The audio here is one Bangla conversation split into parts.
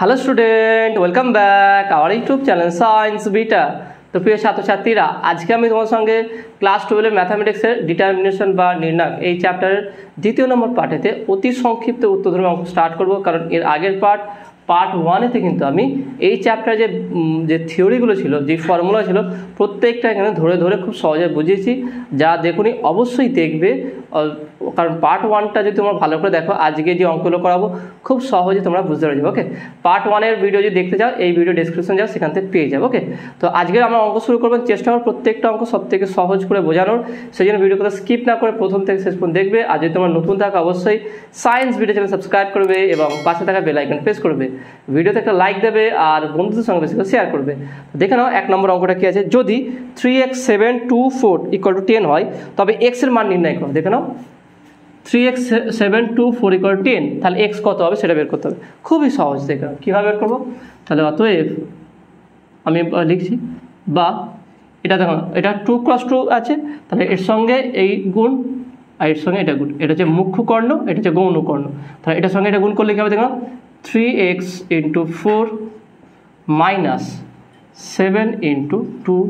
Hello student, welcome back our YouTube channel science beta. তো প্রিয় ছাত্রছাত্রীরা, আজকে আমি তোমার সঙ্গে ক্লাস 12 ম্যাথামেটিক্সের ডিটারমিনেশন বা নির্ণয় এই চ্যাপ্টারের দ্বিতীয় নম্বর পার্টেতে অতি সংক্ষিপ্ত উত্তরধর্মী অঙ্ক স্টার্ট করব। কারণ এর আগের পার্ট 1-এতে কিন্তু আমি এই চ্যাপ্টারে যে থিওরিগুলো ছিল, যে ফর্মুলা ছিল, প্রত্যেকটা এখানে ধরে ধরে খুব সহজে বুঝিয়েছি। যা দেখুনি অবশ্যই দেখবে, কারণ পার্ট 1টা যদি তোমরা ভালো করে দেখো, আজকে যে অঙ্কগুলো করাবো খুব সহজে তোমরা বুঝতে পারবে। ওকে, পার্ট 1-এর ভিডিও যদি দেখতে চাও, এই ভিডিও ডেসক্রিপশন যাও, সেখান থেকে পেয়ে যাবে। ওকে, তো আজকে আমরা অঙ্ক শুরু করবেন। চেষ্টা করবো প্রত্যেকটা অঙ্ক সব থেকে সহজ করে বোঝানোর। সেই জন্য ভিডিওটা স্কিপ না করে প্রথম থেকে শেষ পর্যন্ত দেখবে। আর যদি তোমরা নতুন থাকো, অবশ্যই সায়েন্স ভিডিও চ্যানেল সাবস্ক্রাইব করবে এবং পাশে থাকা বেল আইকন প্রেস করবে। ভিডিওতে একটা লাইক দেবে আর বন্ধুদের সঙ্গে বেশি করে শেয়ার করবে। দেখে নাও 1 নম্বর অঙ্কটা কি আছে। যদি 3x 7 2 4 = 10 হয়, তবে x এর মান নির্ণয় করো। দেখে নাও, 3x 7 2 4 = 10, তাহলে x কত হবে সেটা বের করতে হবে। খুবই সহজ। দেখে নাও কীভাবে বের করবো। তাহলে অতএব আমি লিখছি, বা এটা দেখো, এটা 2 × 2 আছে, তাহলে এর সঙ্গে এই গুণ আর এর সঙ্গে এটা গুণ। এটা হচ্ছে মুখ্য কর্ণ, এটা হচ্ছে গৌণ কর্ণ। তাহলে এটার সঙ্গে এটা গুণ করলে কী হবে দেখো, 3x × 4 - 7 × 2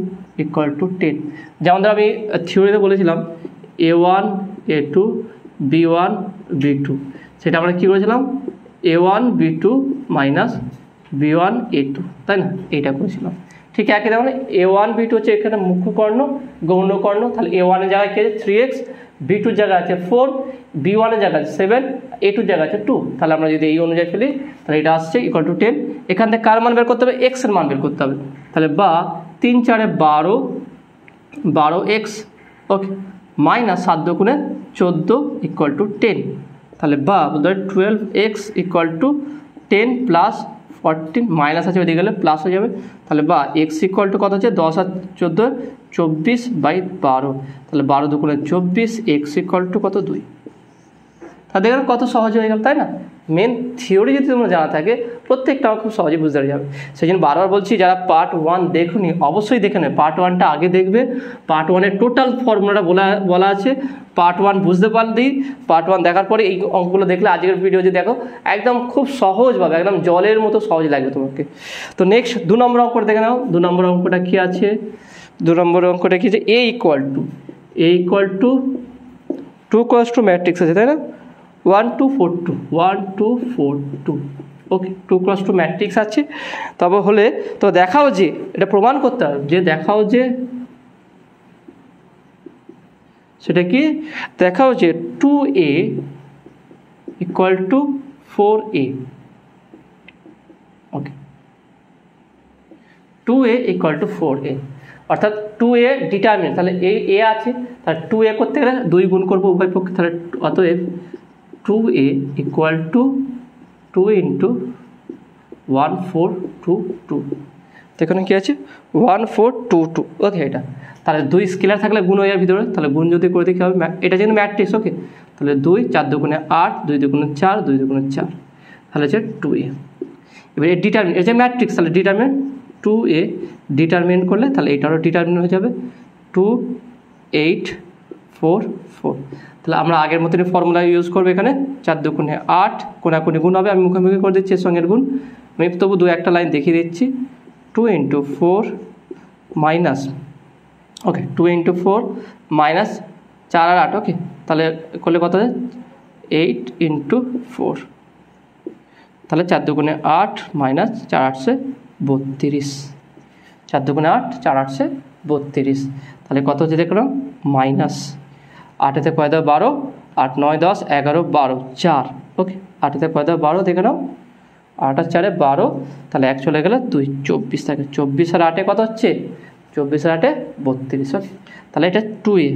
= 10। যেমন ধর আমি থিওরিতে বলেছিলাম a1 a2 b1 b2, সেটা আমরা কী করেছিলাম, a1 b2 - b1 a2, তাই না? এইটা করেছিলাম। ঠিক একই দেখুন, a1 b2 হচ্ছে এখানে মুখ্য কর্ণ, গৌণ কর্ণ। তাহলে a1 এর জায়গায় কি আছে 3x, b2 জায়গায় আছে 4, b1 এর জায়গায় আছে 7, a2 জায়গায় আছে 2। তাহলে আমরা যদি এই অনুযায়ী ফেলি, তাহলে এটা আসছে = 10। এখান থেকে কার মান বের করতে হবে, x এর মান বের করতে হবে। তাহলে বা 3 × 4 = 12, 12x, ওকে, -7 × 2 = 14 = 10। তাহলে বা 12x = 10 + 14, মাইনাস আছে ওইদিকে গেলে প্লাস হয়ে যাবে। তাহলে বা x = কত হচ্ছে, 10 আর 14 24/12। তাহলে 12 × 2 = 24, x = কত, 2। তাহলে দেখেন কত সহজ হয়ে গেল, তাই না? মেন থিওরি যদি তোমরা জানা থাকে, প্রত্যেকটাও খুব সহজে বুঝতে যাবে। সেই জন্য বারবার বলছি, যারা পার্ট 1 দেখুনি অবশ্যই দেখে নেবে, পার্ট 1টা আগে দেখবে। পার্ট 1-এর টোটাল ফর্মুলাটা বলা আছে। পার্ট 1 বুঝতে পারলেই পার্ট 1 দেখার পরে এই অঙ্কগুলো দেখলে, আজকের ভিডিও যদি দেখো, একদম খুব সহজভাবে, একদম জলের মতো সহজ লাগবে তোমাকে। তো নেক্সট 2 নম্বর অঙ্কটা দেখে নাও। 2 নম্বর অঙ্কটা কী আছে, 2 নম্বর অঙ্কটা কী আছে, a = 2 × 2 ম্যাট্রিক্স আছে, তাই না? 1 2 4 2 1 2 4 2, ওকে, 2 × 2 ম্যাট্রিক্স আছে। তবে হলে তো দেখাও যে, এটা প্রমাণ করতে হবে যে, দেখাও যে, সেটা কি দেখাও যে 2a = 4a, ওকে, 2a = 4a, অর্থাৎ 2a ডিটারমিনেন্ট। তাহলে এই a আছে, তাহলে 2a করতে গেলে 2 গুণ করবো উভয় পক্ষে। তাহলে অতএব 2a = 2 × 1 4 2 2, এখানে কী আছে 1 4 2 2, ওকে। এটা তাহলে 2 স্কেলার থাকলে গুণ হয়ে যাবে ভিতরে, তাহলে গুণ যদি করে দিই কী হবে, এটা যেন ম্যাট্রিক্স, ওকে। তাহলে 2 4 × 2 = 8, 2 × 2 = 4, 2 × 2 = 4, তাহলে হচ্ছে 2a। এবার এই ডিটারমিনেন্ট, এই যে ম্যাট্রিক্স, তাহলে ডিটারমিনেন্ট 2a ডিটারমিনেন্ট করলে তাহলে এটারও ডিটারমিনেন্ট হয়ে যাবে 2 8 4 4। তাহলে আমরা আগের মতনই ফর্মুলা ইউজ করবো এখানে, 4 × 2 = 8, কোনাকুনি গুণ হবে, আমি মুখোমুখি করে দিচ্ছি এর সঙ্গের গুণ। আমি তবু 2-1টা লাইন দেখিয়ে দিচ্ছি। 2 × 4 মাইনাস, ওকে, 2 × 4 - 4 আর 8, ওকে। তাহলে করলে কত হয়, 8 × 4, তাহলে 4 × 2 = 8 - 4 8 32, 4 × 2 = 8, 4 8 32। তাহলে কত হচ্ছে দেখলাম, -8 তে 12, 8 9 10 11 12 4, ওকে। 8 তে 12 দেখে নাও, 8 আর 4 12, তাহলে 1 চলে গেলে 2 24 থাকে। 24 আর 8 কত হচ্ছে, 24 আর 8 32, ওকে। তাহলে এটা 2a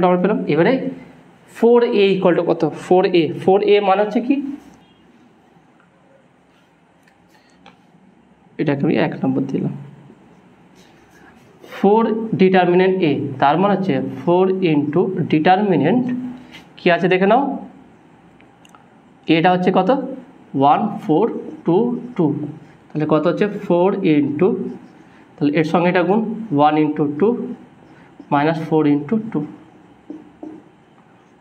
আমরা পেলাম। এবারে 4a = কত, 4a মানে হচ্ছে কি, এটাকে আমি 1 নম্বর দিলাম। 4 ডিটারমিনেন্ট a, তার মানে হচ্ছে 4 × ডিটারমিনেন্ট কি আছে দেখে নাও, এটা হচ্ছে কত 1 4 2 2, তাহলে কত হচ্ছে 4 × তাহলে এর সঙ্গে এটা গুণ 1 × 2 - 4 × 2,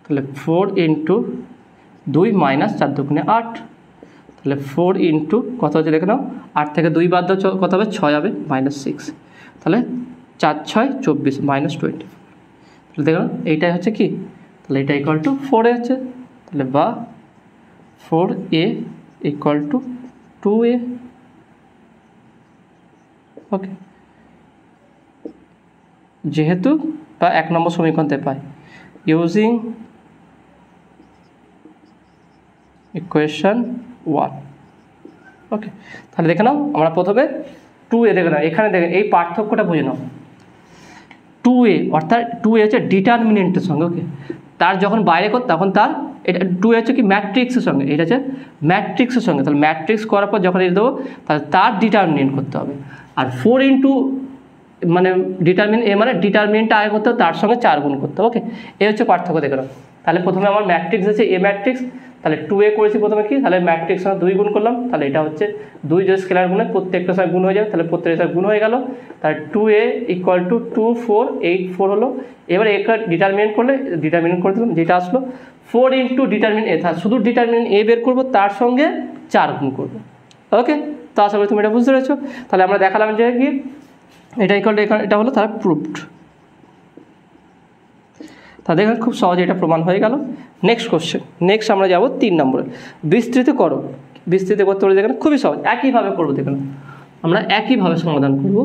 তাহলে 4 × 2 - 4 × 2 = 8, তাহলে 4 ইন্টু কত হচ্ছে দেখে নাও, 8 থেকে 2 বাদ দাও কত হবে, 6 হবে, -6, তাহলে 4 6 24 -20। তাহলে দেখো এইটাই হচ্ছে কি, তাহলে এটা ইকুয়াল টু 4a হচ্ছে, তাহলে বা 4a ইকুয়াল টু 2a। ওকে, যেহেতু বা 1 নম্বর সমীকরণতে পাই ইউজিং ইকুয়েশন 1। ওকে, তাহলে দেখে নাও আমরা প্রথমে 2a দেখে নাও, এখানে দেখেন এই পার্থক্যটা বুঝে নাও। 2a অর্থাৎ 2a হচ্ছে ডিটারমিনেন্টের সঙ্গে, ওকে, তার যখন বাইরে কর তখন তার এটা 2a হচ্ছে কি ম্যাট্রিক্সের সঙ্গে, এটা হচ্ছে ম্যাট্রিক্সের সঙ্গে, তাহলে ম্যাট্রিক্স করার পর যখন এটা দেবো তাহলে তার ডিটারমিনেন্ট করতে হবে। আর 4 ইন্টু মানে মানে ডিটারমিনেন্টটা আগে করতে হবে, তার সঙ্গে 4 গুণ করতে হবে। ওকে, এই হচ্ছে পার্থক্য দেখে নাও। তাহলে প্রথমে আমার ম্যাট্রিক্স আছে এ ম্যাট্রিক্স, তাহলে 2a করেছি প্রথমে কি, তাহলে ম্যাট্রিক্স সঙ্গে 2 গুণ করলাম, তাহলে এটা হচ্ছে 2 যদি স্কেলার গুণে প্রত্যেকটার সঙ্গে গুণ হয়ে যাবে, তাহলে প্রত্যেকটার সঙ্গে গুণ হয়ে গেল, তাহলে 2a ইকুয়াল টু 2 4 8 4 হলো। এবার একে ডিটারমিনেন্ট করলে ডিটারমিনেন্ট করে দিলাম, যেটা আসলো 4 ইন্টু ডিটারমিনেন্ট এ, শুধু ডিটারমিনেন্ট এ বের করবো, তার সঙ্গে 4 গুণ করবো। ওকে, তো আশা করি তুমি এটা বুঝতে পেরেছো। তাহলে আমরা দেখালাম যে কি এটা ইকুয়াল টু এটা হলো তার প্রুফড। তাহলে দেখেন খুব সহজে এটা প্রমাণ হয়ে গেল। নেক্সট কোশ্চেন, নেক্সট আমরা যাব 3 নম্বরে, বিস্তৃত করো। বিস্তৃত করতে বলে দেখেন খুবই সহজ, একইভাবে করবো, দেখেন আমরা একইভাবে সমাধান করব।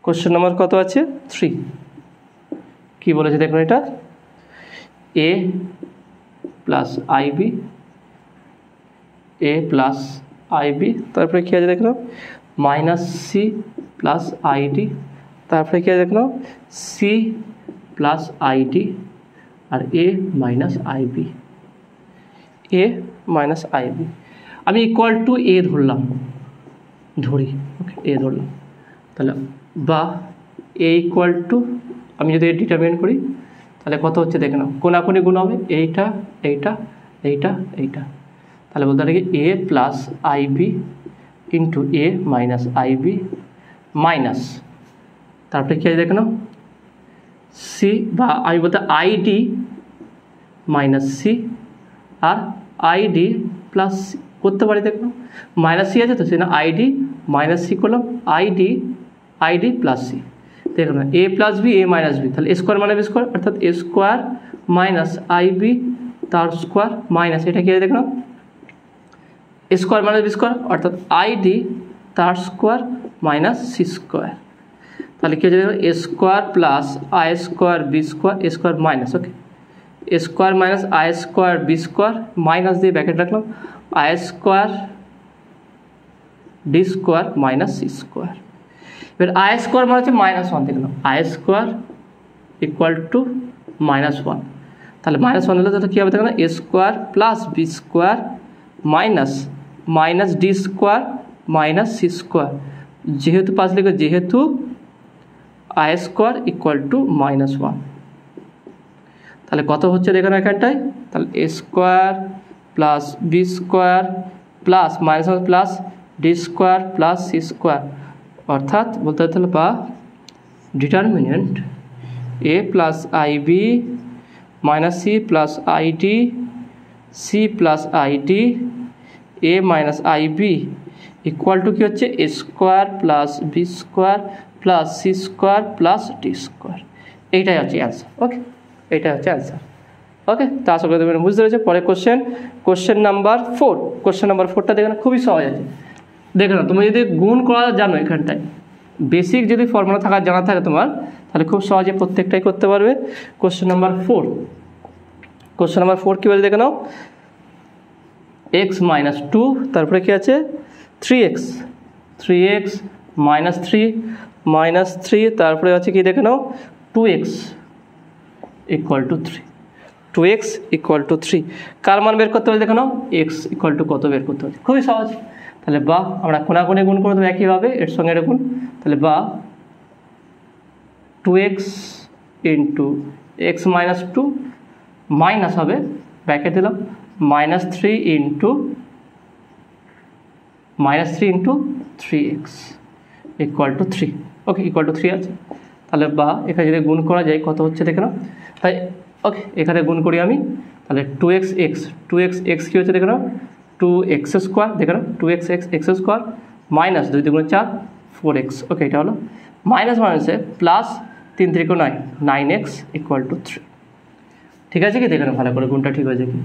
কোশ্চেন নম্বর কত আছে 3, কি বলেছে দেখুন, এটা a plus I B, a plus I B, তারপরে কী আছে দেখলাম মাইনাস সি প্লাস আইডি, তারপরে কী আছে দেখলাম সি প্লাস আইডি, আর এ মাইনাস আইবি, এ মাইনাস আইবি। আমি ইকুয়াল টু এ ধরলাম, ধরি, ওকে, এ ধরলাম, তাহলে বা এ ইকুয়াল টু, আমি যদি ডিটারমিনেন্ট করি তাহলে কত হচ্ছে দেখে নাও, কোনাকুনি গুণ হবে, এইটা এইটা এইটা এইটা, তাহলে বলতে পারি এ প্লাস আইবি ইন্টু এ মাইনাস আইবি মাইনাস, তারপরে কী আছে দেখে নাও সি, বা আমি বলতে আইডি মাইনাস সি, আর আইডি প্লাস সি করতে পারি, দেখো মাইনাস সি আছে তো, সে না আইডি মাইনাস সি করলাম, আইডি প্লাস সি, দেখো না এ plus B A minus B, তাহলে এ স্কোয়ার মানে বি স্কোয়ার, অর্থাৎ এ স্কোয়ার মাইনাস আইবি তার স্কোয়ার মাইনাস এটা কি আছে দেখো না A square minus B square, অর্থাৎ আইডি তার স্কোয়ার মাইনাস সি স্কোয়ার, তাহলে কী হচ্ছে দেখো A square plus I square B square A square minus, okay, A square minus I square B square minus দিয়ে ব্যাকেট রাখলাম I square D square minus C square. এবার আই স্কোয়ার মানে হচ্ছে -1 দেখলাম, আই স্কোয়ার ইকুয়াল টু -1, তাহলে -1 হলে তাহলে কী হবে দেখো না A square plus B square minus D square minus C square, যেহেতু পাঁচ লিখে যেহেতু আই স্কোয়ার ইকুয়াল টু -1, তাহলে কত হচ্ছে দেখো না এখানটায়, তাহলে A square plus B square plus -1 plus D square plus C square, অর্থাৎ বলতে হবে তাহলে বা determinant A plus I B minus C plus I D C plus I D A minus I B equal to কী হচ্ছে A square plus B square plus C square plus D square, এইটাই হচ্ছে অ্যান্সার। ওকে, এইটাই হচ্ছে অ্যান্সার। ওকে, তো আশা করি তুমি বুঝতে পেরেছো। পরে কোশ্চেন নাম্বার 4, কোশ্চেন নাম্বার 4টা দেখে না খুবই সহজ আছে, দেখে না তুমি যদি গুণ করা জানো এখানটায় বেসিক যদি ফর্মুলা জানা থাকে তোমার, তাহলে খুব সহজে প্রত্যেকটাই করতে পারবে। কোশ্চেন নাম্বার 4, কোশ্চেন নাম্বার 4 কী বলে দেখে নাও x-2, তারপরে কি আছে 3x -3, তারপরে আছে কি দেখে নাও 2x ইকুয়াল টু 3, কার মান বের করতে হবে দেখে নাও x ইকুয়াল টু কত বের করতে হবে, খুবই সহজ। তাহলে বা আমরা কোনাকুনি গুণ করে দেবো একইভাবে এর সঙ্গে এটা গুণ, তাহলে বা 2x ইন্টু x-2 মাইনাস হবে ব্র্যাকেট দিলাম -3 into 3x equal to 3, okay, equal to 3 আছে। তাহলে বা এখানে যদি গুণ করা যায় কত হচ্ছে দেখে নাও, তাই ওকে এখানে গুণ করি আমি, তাহলে 2x কী হচ্ছে দেখে নাও 2x স্কোয়ার, দেখে নাও 2x x square minus 2 2 4 4x। ওকে, এটা হলো মাইনাস মাইনাসে প্লাস 3 3 9 9x ইকুয়াল টু 3। ঠিক আছে কি, দেখে নাও ভালো করে কোনটা ঠিক হয়েছে কি।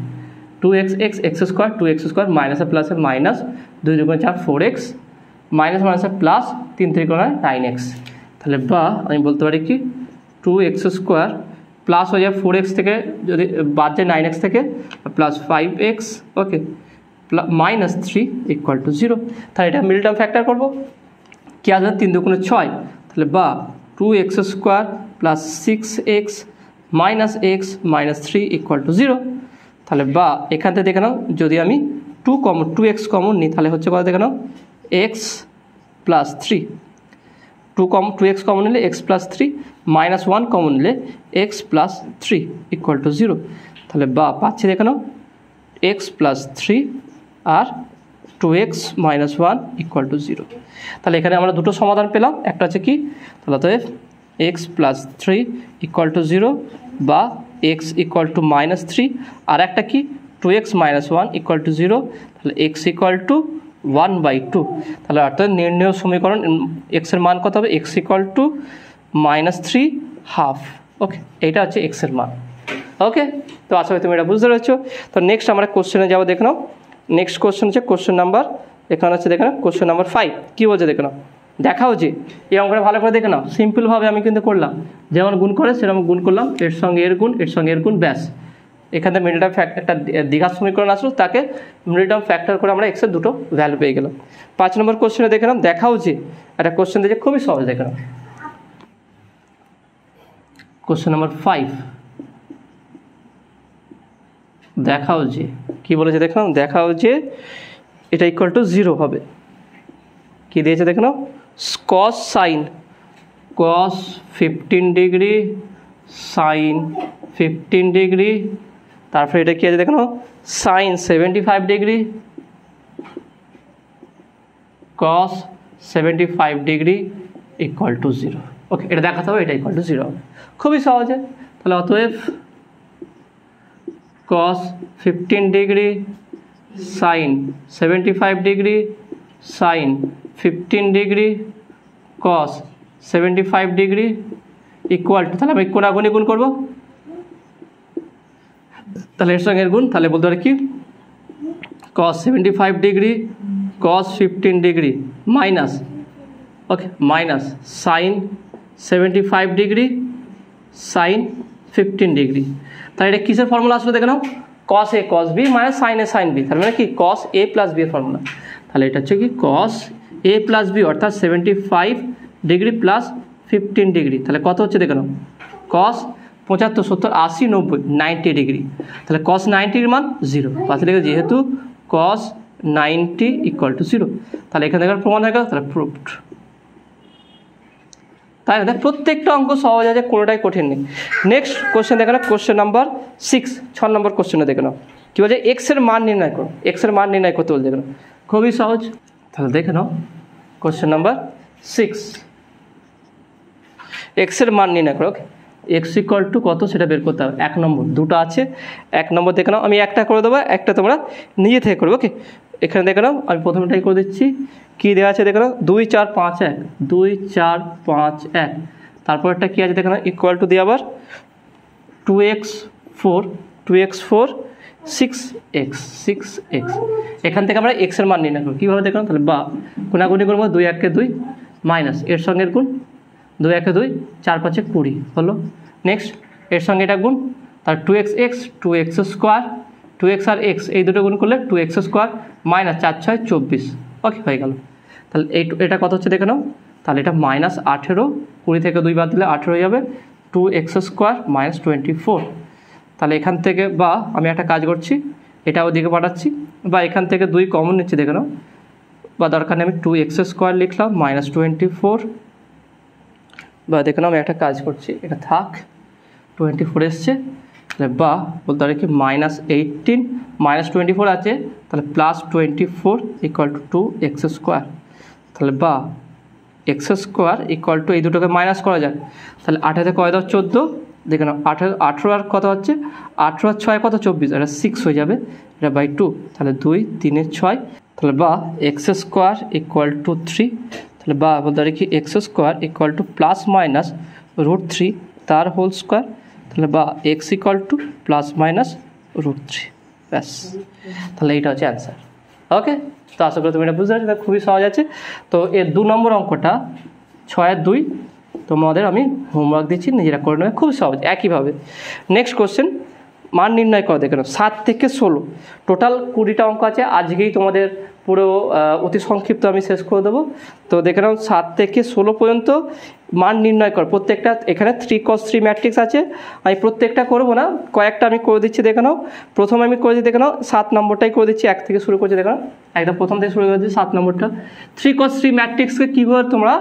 2x x square 2x square মাইনাসে প্লাসে মাইনাস 2 2 4 4x মাইনাস মাইনাসে প্লাস 3 3 9 9x। তাহলে বা আমি বলতে পারি কি 2x স্কোয়ার প্লাস হয়ে যায় 4x থেকে যদি বাদ যায় 9x থেকে plus 5x, okay, minus 3 equal to 0। তাহলে এটা মিডল টার্ম ফ্যাক্টর করবো, কি আসবে 3 2 6, তাহলে বা 2x square plus 6x minus x minus 3 equal to 0। তাহলে বা এখান থেকে দেখে নাও যদি আমি 2x কমন নিই তাহলে হচ্ছে কথা দেখে নাও x প্লাস 3, 2x কমন নিলে x প্লাস 3 মাইনাস 1 কমন নিলে x প্লাস 3 ইকুয়াল টু 0। তাহলে বা পাচ্ছি দেখে নাও x প্লাস 3 আর 2x মাইনাস 1 ইকুয়াল টু 0। তাহলে এখানে আমরা দুটো সমাধান পেলাম, একটা হচ্ছে কি তাহলে অতএব x প্লাস 3 ইকুয়াল টু 0 বা x ইকুয়াল টু মাইনাস 3, আর একটা কি 2x মাইনাস 1 ইকুয়াল টু 0, তাহলে x ইকুয়াল টু 1/2। তাহলে অর্থাৎ নির্ণয় সমীকরণ x এর মান কত হবে, x ইকুয়াল টু মাইনাস 3/2। ওকে, এইটা হচ্ছে x এর মান। ওকে, তো আশা করি তুমি এটা বুঝতে পেরেছো। তো নেক্সট আমরা কোশ্চেনে যাবো, দেখে নাও নেক্সট কোশ্চেন হচ্ছে কোশ্চেন নাম্বার, এখানে হচ্ছে দেখে নাও কোশ্চেন নাম্বার 5 কী বলছে দেখে নাও। দেখাও যে এই অঙ্কটা ভালো করে দেখে নাও, সিম্পলভাবে আমি কিন্তু করলাম, যেমন গুণ করে সেরকম গুণ করলাম, এর সঙ্গে এর গুণ এর সঙ্গে এর গুণ, ব্যাস এখান থেকে মিডল টার্ম ফ্যাক্টর একটা দ্বিঘাত সমীকরণ আসলো, তাকে মিডল টার্ম ফ্যাক্টর করে আমরা এক্সের দুটো ভ্যালু পেয়ে গেলাম। 5 নম্বর কোশ্চেনে দেখে নাও, দেখাও যে একটা কোশ্চেন দিয়েছে খুবই সহজ, দেখে নাও কোশ্চেন নাম্বার 5 দেখাও যে কি বলেছে দেখো, দেখাও যে এটা ইকুয়াল টু 0 হবে। কি দিয়েছে দেখে নাও, cos sine cos 15 degree sine 15 degree, তারপরে এটা কি আছে দেখে নাও sine 75 degree cos 75 degree equal to 0। Okay, এটা দেখাতে হবে এটা ইকুয়াল টু 0 হবে, খুবই সহজে। তাহলে অতএব cos 15 degree sign 75 degree sine 15 degree cos 75 degree equal two, তাহলে আমি কোনাগুনি গুণ করবো, তাহলে এর সঙ্গে এর গুণ, তাহলে বলতে পারি কি cos 75 degree cos 15 degree minus, okay, minus sine 75 degree sine 15 degree. তাহলে এটা কিসের ফর্মুলা আসলে দেখে নাও, cos a cos b minus sine a sine b, তার মানে কি cos a প্লাস b এর ফর্মুলা। তাহলে এটা হচ্ছে কি cos a প্লাস b অর্থাৎ 75 ডিগ্রি প্লাস 15 ডিগ্রি, তাহলে কত হচ্ছে দেখে নাও cos 75 70 80 90 90 ডিগ্রি, তাহলে cos 90 এর মান 0, পাশে যেহেতু cos 90 ইকুয়াল টু 0, তাহলে এখানে দেখার প্রমাণ হয়ে গেল, তাহলে প্রুভড। তাই না, প্রত্যেকটা অঙ্ক সহজ আছে, কোনোটাই কঠিন নেই। নেক্সট কোশ্চেন দেখে নাও, কোশ্চেন নাম্বার 6 নম্বর কোশ্চেনে দেখে নাও কী বলছে, এক্স এর মান নির্ণয় করো, এক্স এর মান নির্ণয় করতে বলছে, দেখে নাও খুবই সহজ। তাহলে দেখে নাও কোশ্চেন নাম্বার 6, এক্স এর মান নির্ণয় করো। ওকে, এক্স ইকুয়াল টু কত সেটা বের করতে হবে, 1 নম্বর, দুটো আছে 1 নম্বর দেখে নাও, আমি একটা করে দেবো, একটা তোমরা নিজে থেকে করবে। ওকে, এখানে দেখে নাও আমি প্রথমটাই করে দিচ্ছি, কী দেওয়া আছে দেখে নাও 2 4 5 1 2 4 5 1, তারপর একটা কী আছে দেখে নাও ইকুয়াল টু দিয়ে আবার 2x 4 6x 6x, এখান থেকে আমরা এক্সের মান নির্ণয় করবো কীভাবে দেখলাম, তাহলে বা গুণাগুণি করবো 2 1 2 মাইনাস এর সঙ্গে এর গুণ 2 1 2 4 5 20 হলো। নেক্সট এর সঙ্গে এটা গুণ, তার 2x স্কোয়ার 2x আর x এই দুটো গুণ করলে 2x স্কোয়ার মাইনাস 4 6 24, ওকে হয়ে গেল। তাহলে এটা কত হচ্ছে দেখে নাও, তাহলে এটা মাইনাস 18, 20 থেকে 2 বাদ দিলে 18 হয়ে যাবে, 2x স্কোয়ার মাইনাস 24। তাহলে এখান থেকে বা আমি একটা কাজ করছি, এটা ওদিকে পাঠাচ্ছি, বা এখান থেকে 2 কমন নিচ্ছি দেখে নাও, বা দরকার নেই আমি 2x স্কোয়ার লিখলাম মাইনাস 24, বা দেখে নাও আমি একটা কাজ করছি, এটা থাক 24 এসছে, তাহলে বা বলতে পারি কি মাইনাস 18 মাইনাস 24 আছে, তাহলে plus 24 equal to 2x square, তাহলে বা এক্স স্কোয়ার ইকুয়াল টু এই দুটোকে মাইনাস করা যায়, তাহলে 8 কয় দাও 14, দেখে নাও 18 আর কত হচ্ছে 18 আর 6 কত 24, এটা 6 হয়ে যাবে, এটা বাই 2, তাহলে 2 3 6, তাহলে বা এক্স স্কোয়ার ইকুয়াল টু 3, তাহলে বা বলতে পারি কি x square equal to plus minus √3 তার হোল স্কোয়ার, তাহলে বা x equal to plus minus √3, ব্যাস। তাহলে এইটা হচ্ছে অ্যান্সার। ওকে, তো আশা করি তুমি এটা বুঝতে পারছো, খুবই সহজ আছে। তো এর 2 নম্বর অঙ্কটা 6-2 তোমাদের আমি হোমওয়ার্ক দিচ্ছি, নিজেরা করে নেবে, খুব সহজ একইভাবে। নেক্সট কোশ্চেন, মান নির্ণয় করো। দেখে নাও 7 থেকে 16 টোটাল 20টা অঙ্ক আছে, আজকেই তোমাদের পুরো অতি সংক্ষিপ্ত আমি শেষ করে দেবো। তো দেখে নাও 7 থেকে 16 পর্যন্ত মান নির্ণয় কর। প্রত্যেকটা এখানে 3 cos 3 ম্যাট্রিক্স আছে, আমি প্রত্যেকটা করবো না, কয়েকটা আমি করে দিচ্ছি। দেখে নাও প্রথমে আমি করে দিই, দেখে নাও 7 নম্বরটাই করে দিচ্ছি, 1 থেকে শুরু করছি। দেখে নাও একদম প্রথম থেকে শুরু করে দিচ্ছি 7 নম্বরটা। 3 cos 3 ম্যাট্রিক্সকে কী করে তোমরা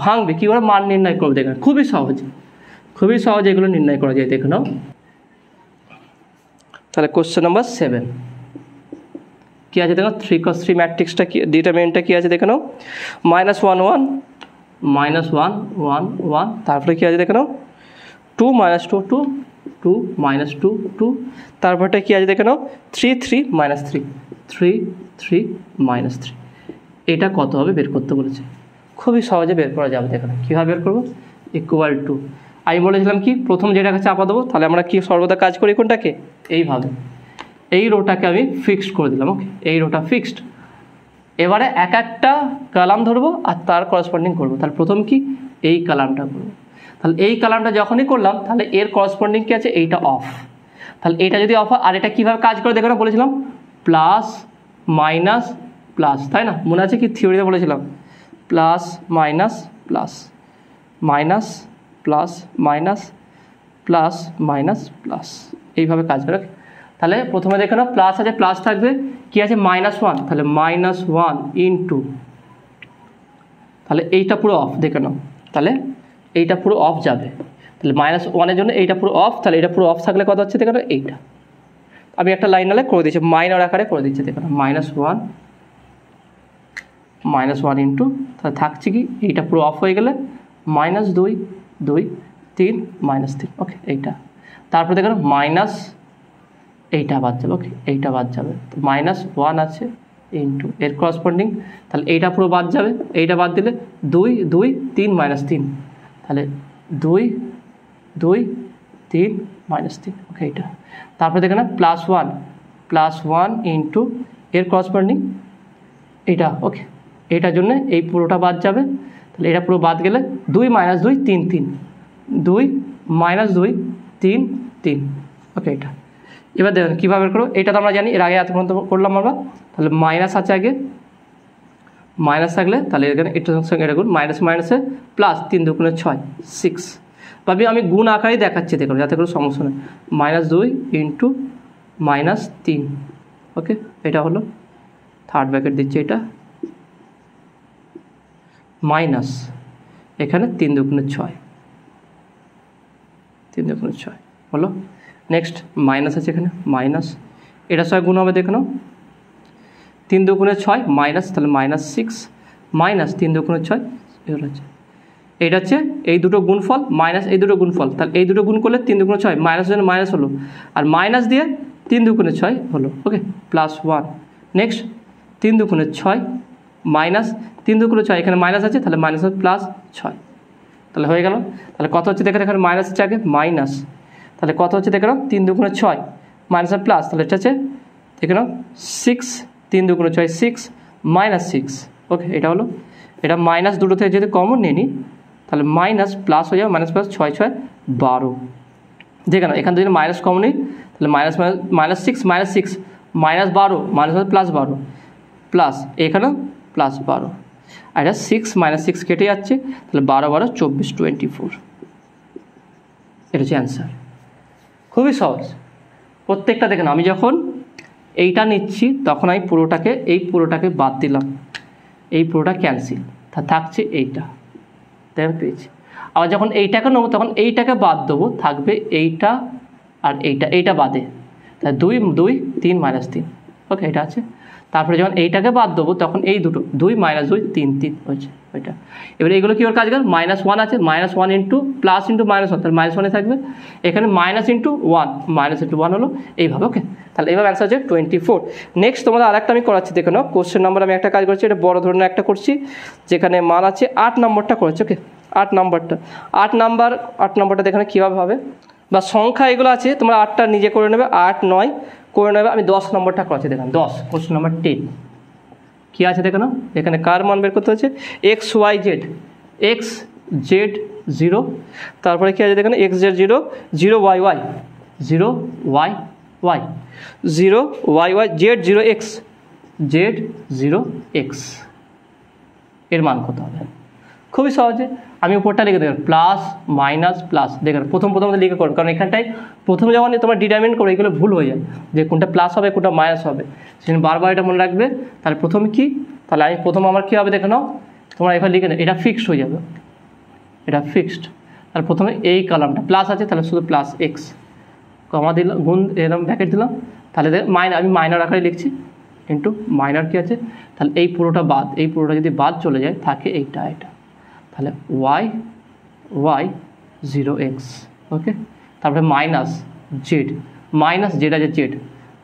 ভাঙবে, কী করে মান নির্ণয় করবে, দেখে খুবই সহজ, খুবই সহজ, এগুলো নির্ণয় করা যায়। দেখে নাও তাহলে কোশ্চেন নাম্বার 7 কী আছে দেখো, 3 cos 3 ম্যাট্রিক্সটা কি, ডিটারমিনেন্টটা কী আছে দেখে নাও, -1 1 -1 1 1, তারপরে কী আছে দেখে নাও 2 -2 2 2 -2 2, তারপরটা কী আছে দেখে নাও 3 3 -3 3 3 -3। এটা কত হবে বের করতে বলেছে, খুবই সহজে বের করা যাবে। দেখো কীভাবে বের করবো, ইকুয়াল টু, আমি বলেছিলাম কি প্রথম যেটাকে চাপা দেবো, তাহলে আমরা কি সর্বদা কাজ করি কোনটাকে, এইভাবে এই রোটাকে আমি ফিক্সড করে দিলাম। ওকে, এই রোটা ফিক্সড। এবারে এক একটা কলাম ধরবো আর তার করসপন্ডিং করবো। তাহলে প্রথম কি এই কলামটা করবো, তাহলে এই কলামটা যখনই করলাম তাহলে এর করসপন্ডিং কি আছে, এইটা অফ। তাহলে এইটা যদি অফ হয়, আর এটা কীভাবে কাজ করে দেখো না, বলেছিলাম প্লাস মাইনাস প্লাস, তাই না, মনে আছে কি থিওরিতে বলেছিলাম, plus minus plus minus plus minus plus minus plus, এইভাবে কাজ করে। তাহলে প্রথমে দেখে নাও প্লাস আছে, প্লাস থাকবে, কি আছে -1, তাহলে -1 ইন্টু, তাহলে এইটা পুরো অফ, দেখে নাও তাহলে এইটা পুরো অফ যাবে, তাহলে -1-এর জন্য এইটা পুরো অফ, তাহলে এটা পুরো অফ থাকলে কত হচ্ছে দেখে নাও, এইটা আমি একটা লাইন নালে করে দিচ্ছি, মাইনর আকারে করে দিচ্ছি। দেখে নাও -1 ইন্টু, তাহলে থাকছে কি এইটা পুরো অফ হয়ে গেলে -2 2 3 -3, ওকে এইটা। তারপরে দেখো মাইনাস এইটা বাদ যাবে, ওকে এইটা বাদ যাবে, তো -1 আছে ইন্টু এর করসপন্ডিং, তাহলে এইটা পুরো বাদ যাবে, এইটা বাদ দিলে 2 2 3 -3, তাহলে 2 2 3 -3, ওকে এইটা। তারপরে দেখে না +1 ইন্টু এর করসপন্ডিং এইটা, ওকে এইটার জন্য এই পুরোটা বাদ যাবে, তাহলে এটা পুরো বাদ গেলে 2 -2 3 3 2 -2 3 3, ওকে এটা। এবার দেখুন কীভাবে করো, এটা তো আমরা জানি, এর আগে এত পর্যন্ত করলাম আমরা। তাহলে মাইনাস আছে আগে, মাইনাস থাকলে তাহলে এখানে এটার সঙ্গে এটা গুণ, মাইনাস মাইনাসে প্লাস, 3 2 6 6, ভাবি আমি গুণ আকারেই দেখাচ্ছি, দেখুন যাতে কোনো সমস্যা নেই, -2 ইন্টু -3, ওকে এটা হলো, থার্ড ব্র্যাকেট দিচ্ছি, এটা মাইনাস, এখানে 3 2 6 3 2 6 হলো। নেক্সট মাইনাস আছে এখানে, মাইনাস এটার সঙ্গে গুণ হবে, দেখে নাও 3 2 6 মাইনাস, তাহলে -6 মাইনাস 3 2 6, এগুলো হচ্ছে এইটা হচ্ছে এই দুটো গুণফল মাইনাস এই দুটো গুণফল, তাহলে এই দুটো গুণ করলে 3 2 6, মাইনাস জন্য মাইনাস হলো, আর মাইনাস দিয়ে 3 2 6 হলো, ওকে +1। নেক্সট 3 2 6 মাইনাস 3 2 6, এখানে মাইনাস আছে, তাহলে মাইনাস +6, তাহলে হয়ে গেল। তাহলে কত হচ্ছে দেখেন, এখানে মাইনাস হচ্ছে আগে মাইনাস, তাহলে কত হচ্ছে দেখে নাও 3 2 6 মাইনাস আর প্লাস, তাহলে এটা হচ্ছে দেখে নাও 6 3 2 6 6 -6, ওকে এটা হলো। এটা মাইনাস দুটো থেকে যদি কমন নিয়ে নিই তাহলে মাইনাস প্লাস হয়ে যাবে, মাইনাস প্লাস 6 6 12, দেখে নাও এখান থেকে যদি মাইনাস কমন নিই তাহলে -6 -6 -12 +12 প্লাস এখানেও +12, আর এটা 6 -6 কেটে যাচ্ছে, তাহলে 12 12 24 24, এটা হচ্ছে অ্যান্সার। খুবই সহজ প্রত্যেকটা। দেখেন আমি যখন এইটা নিচ্ছি তখন আমি এই পুরোটাকে বাদ দিলাম, এই পুরোটা ক্যান্সেল, তা থাকছে এইটা, দেখেন পেয়েছি। আবার যখন এইটাকে নেবো তখন এইটাকে বাদ দেবো, থাকবে এইটা আর এইটা বাদে, তাই 2 2 3 -3, ওকে এটা আছে। তারপরে যখন এইটাকে বাদ দেবো তখন এই দুটো 2 - 2 3 3 হচ্ছে ওইটা। এবারে এগুলো কি ওর কাজ করে -1 আছে -1 ইন্টু প্লাস ইন্টু -1 তাহলে -1 থাকবে, এখানে মাইনাস ইন্টু 1 মাইনাস ইন্টু 1 হলো এইভাবে। ওকে, তাহলে এইভাবে অ্যান্সার হচ্ছে 24। নেক্সট তোমাদের আরেকটা আমি করাচ্ছি, দেখে নাও কোশ্চেন নাম্বার আমি একটা কাজ করছি, এটা বড় ধরনের একটা করছি যেখানে মান আছে 8 নম্বরটা করেছে। ওকে, 8 নম্বরটা দেখে কীভাবে হবে বা সংখ্যা এগুলো আছে, তোমরা 8টা নিজে করে নেবে, 8 9 করে নেবে। আমি 10 নম্বরটা করেছি, দেখেন 10 কোশ্চেন নাম্বার 10 কী আছে দেখে নাও, এখানে কার মান বের করতে হচ্ছে x y z, x z 0, তারপরে কী আছে দেখেন x z 0 0 y y 0 y y 0 y y z 0 x z 0 x এর মান কত হবে? খুবই সহজে আমি উপরটা লিখে দেবেন প্লাস মাইনাস প্লাস, দেখেন প্রথম লিখে করবে, কারণ এখানটায় প্রথম যখন তোমার ডিটারমিন করো এগুলো ভুল হয়ে যায় যে কোনটা প্লাস হবে কোনটা মাইনাস হবে, সেজন্য বারবার এটা মনে রাখবে। তাহলে প্রথম কি, তাহলে আমি প্রথম আমার কী হবে দেখে নাও, তোমরা এখানে লিখে নাও, এটা ফিক্সড হয়ে যাবে, এটা ফিক্সড। তাহলে প্রথমে এই কলামটা প্লাস আছে তাহলে শুধু প্লাস এক্স, কমা দিলাম, গুণ এরকম ব্র্যাকেট দিলাম, তাহলে আমি মাইনার আকারে লিখছি ইন্টু মাইনার কী আছে, তাহলে এই পুরোটা বাদ, এই পুরোটা যদি বাদ চলে যায় থাকে এইটা এটা, তাহলে y y 0 x। ওকে, তারপরে মাইনাস জেড আছে জেড,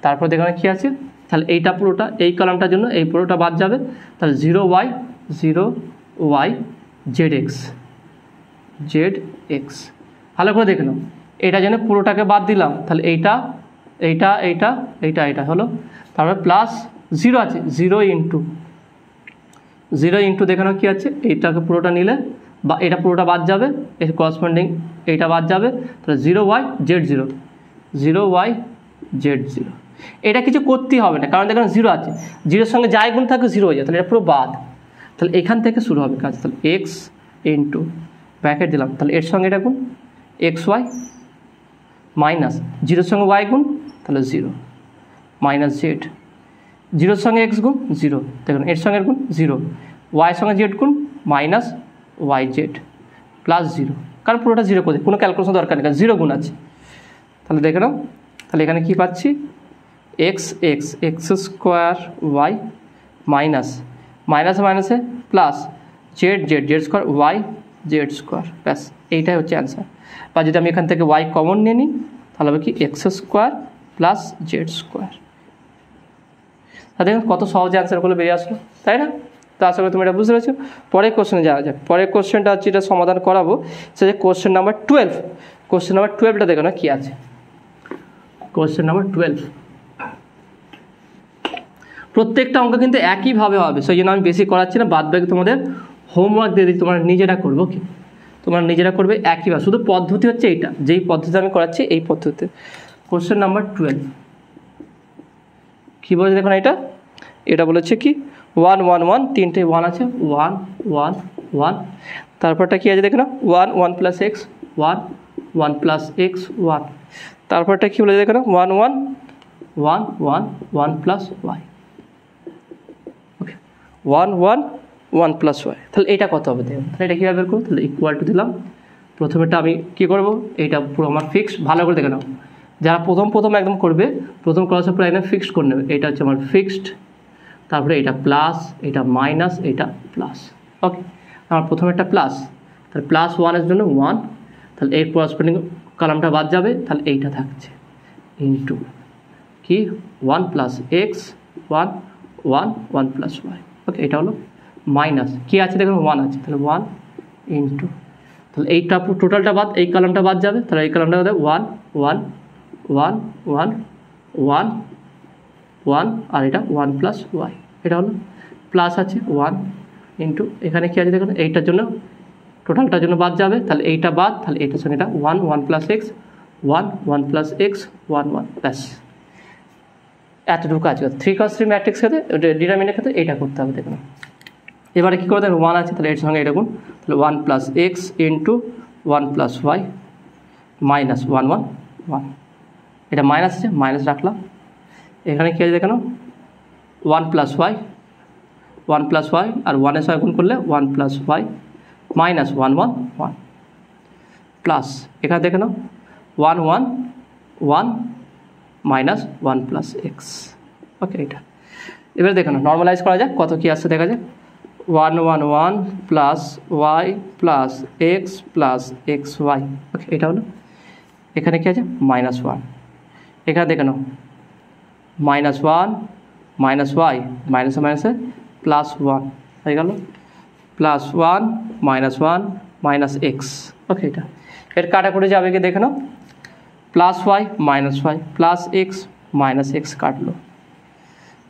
তারপর দেখুন কী আছে, তাহলে এইটা পুরোটা এই কলামটার জন্য এই পুরোটা বাদ যাবে, তাহলে 0 y zx ভালো করে দেখে নাও, এটা যেন পুরোটাকে বাদ দিলাম, তাহলে এইটা হলো, তারপরে প্লাস 0 আছে 0 ইন্টু দেখে নাও কী আছে, এইটাকে পুরোটা নিলে বা এটা পুরোটা বাদ যাবে, এর করসপন্ডিং এইটা বাদ যাবে, তাহলে 0 y z 0। এটা কিছু করতেই হবে না, কারণ দেখুন 0 আছে, 0-এর সঙ্গে যাই গুণ থাকে 0 হয়ে যায়, তাহলে এটা পুরো বাদ। তাহলে এখান থেকে শুরু হবে কাজ, তাহলে x ইন্টু ব্র্যাকেট দিলাম, তাহলে এর সঙ্গে এটা গুণ xy মাইনাস 0-এর সঙ্গে y গুণ, তাহলে 0 মাইনাস z, 0-এর সঙ্গে x গুণ 0, দেখুন এর সঙ্গে গুণ 0, y সঙ্গে z গুণ মাইনাস yz প্লাস 0, কারণ পুরোটা 0 করে কোনো ক্যালকুলেশন দরকার নেই, কারণ 0 গুণ আছে। তাহলে দেখে নাও, তাহলে এখানে কী পাচ্ছি x স্কোয়ার y মাইনাস মাইনাসে plus z square y z square, ব্যাস এইটাই হচ্ছে অ্যান্সার। বা যদি আমি এখান থেকে y কমন নিয়ে নিই তাহলে হবে কি x square plus z square. তা দেখুন কত সহজে অ্যান্সারগুলো বেরিয়ে আসলো, তাই না? তো আশা করি তুমি এটা বুঝতে পেরেছো। পরের কোশ্চেনে যাওয়া যাক, পরের কোশ্চেনটা হচ্ছে এটা সমাধান করাবো, সেটা কোশ্চেন নাম্বার 12। কোশ্চেন নাম্বার 12টা দেখো না কী আছে, কোশ্চেন নাম্বার 12 প্রত্যেকটা অঙ্ক কিন্তু একইভাবে হবে, সেই জন্য আমি বেশি করাচ্ছি না, বাদ বাকি তোমাদের হোমওয়ার্ক দিয়ে দিই, তোমরা নিজেরা করবো, কি তোমরা নিজেরা করবে একইভাবে, শুধু পদ্ধতি হচ্ছে এইটা, যেই পদ্ধতি আমি করাচ্ছি এই পদ্ধতিতে। কোশ্চেন নাম্বার 12 কী বলেছে দেখুন, এটা বলেছে কি 1 1 1, তিনটে 1 আছে, 1 1 1, তারপরটা কী আছে দেখে নাও 1 1 প্লাস এক্স 1 1 প্লাস এক্স 1, তারপরটা কী বলেছে দেখে নাও 1 1 1 1 1 প্লাস ওয়াই। ওকে, 1 1 1 প্লাস ওয়াই, তাহলে এটা কত হবে দেখুন, তাহলে এটা কীভাবে বের করবো, তাহলে ইকুয়াল টু দিলাম, প্রথমেটা আমি কী করবো, এইটা পুরো আমার ফিক্সড, ভালো করে দেখে নাও, যারা প্রথম একদম করবে, প্রথম ক্লাসে পুরো একদম ফিক্সড করে নেবে, এটা হচ্ছে আমার ফিক্সড, তারপরে এটা প্লাস, এটা মাইনাস, এটা প্লাস। ওকে, আমার প্রথমে একটা প্লাস, তাহলে প্লাস 1-এর জন্য 1, তাহলে এর করসপন্ডিং কলামটা বাদ যাবে, তাহলে এইটা থাকছে ইন্টু কি 1 plus x 1 1 1 plus Y. Okay, এটা হলো মাইনাস, কী আছে দেখুন 1 আছে, তাহলে 1 ইন্টু, তাহলে এইটা টোটালটা বাদ, এই কলামটা বাদ যাবে, তাহলে এই কলামটা বাদ 1 1 1 1 1 1, আর এটা 1 প্লাস ওয়াই, এটা হলো প্লাস আছে 1 ইন্টু, এখানে কী আছে দেখুন, এইটার জন্য টোটালটার জন্য বাদ যাবে, তাহলে এইটা বাদ, তাহলে এইটার সঙ্গে এটা 1 1 প্লাস এক্স 1 1 প্লাস এক্স 1 1, ব্যাস এতটুকু কাজ করতে। 3x3 ম্যাট্রিক্স ক্ষেত্রে ডিটারমিনের ক্ষেত্রে এইটা করতে হবে দেখুন। এবারে কী করতে হবে, 1 আছে তাহলে এর সঙ্গে এটা গুণ, তাহলে 1 plus X into 1 plus Y minus 1 1 1, এটা মাইনাস আছে মাইনাস রাখলাম, এখানে কী আছে দেখানো 1 প্লাস ওয়াই আর 1-এর সঙ্গে গুণ করলে 1 প্লাস ওয়াই মাইনাস 1 1 1 প্লাস, এখানে দেখে নাও 1 1 1 মাইনাস 1 প্লাস এক্স। ওকে, এটা এবার দেখো না নর্মালাইজ করা যাক কত কী আসছে দেখা যাক 111 plus Y plus X plus X Y okay এটা হলো এখানে কী আছে -1 এখানে দেখে নাও -1 মাইনাস ওয়াই মাইনাসে মাইনাসে +1 হয়ে গেল +1 -1 মাইনাস এক্স ওকে এটা এর কাটাকুটি যাবে কি দেখে নাও +y -y plus x minus x কাটলো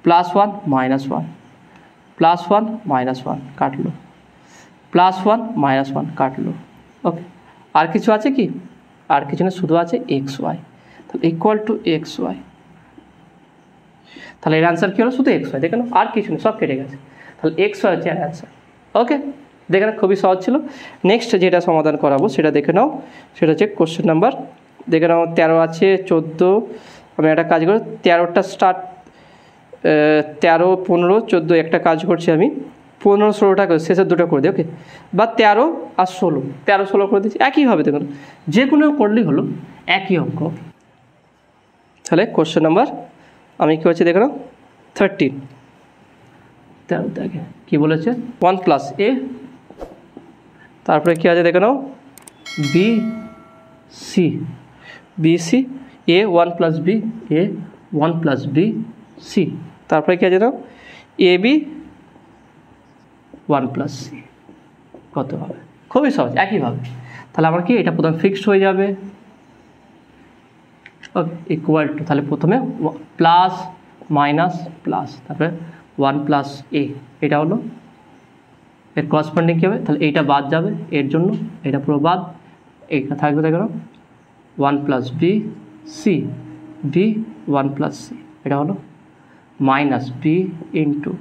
+1 -1 +1 -1 কাটলো +1 -1 কাটলো ওকে আর কিছু আছে কি আর কিছু না শুধু আছে এক্স ওয়াই তাহলে ইকুয়াল টু এক্স ওয়াই তাহলে এর অ্যান্সার কী হলো শুধু এক্স ওয়াই দেখে নাও আর কিছু নেই সব কেটে গেছে তাহলে এক্স ওয়াই হচ্ছে এর অ্যান্সার ওকে দেখে না খুবই সহজ ছিল নেক্সট যেটা সমাধান করাবো সেটা দেখে নাও সেটা হচ্ছে কোশ্চেন নাম্বার দেখে নাও 13 আছে 14 আমি একটা কাজ করি 13টা স্টার্ট 13 15 14 একটা কাজ করছি আমি 15 16টা করে শেষের দুটো করে দিই ওকে বা 13 আর 16 13 16 করে দিচ্ছি একইভাবে দেখুন যে কোনো করলেই হলো একই অঙ্ক তাহলে কোশ্চেন নাম্বার আমি কী হচ্ছে দেখে নাও 13 দেখে কী বলেছে 1 প্লাস এ তারপরে কী আছে দেখে নাও B C BC A 1 plus B A 1 plus B C তারপরে কি আছে না AB 1 plus C কত হবে খুবই সহজ একইভাবে তাহলে আমার কি এটা প্রথমে ফিক্সড হয়ে যাবে ওকে ইকুয়াল টু তাহলে প্রথমে প্লাস মাইনাস প্লাস তারপরে 1 plus A এটা হলো এর করসপন্ডিং কী হবে তাহলে এইটা বাদ যাবে এর জন্য এটা পুরো বাদ এইটা থাকবে দেখো 1 plus B C B 1 plus C এটা হলো মাইনাস বি ইন্টু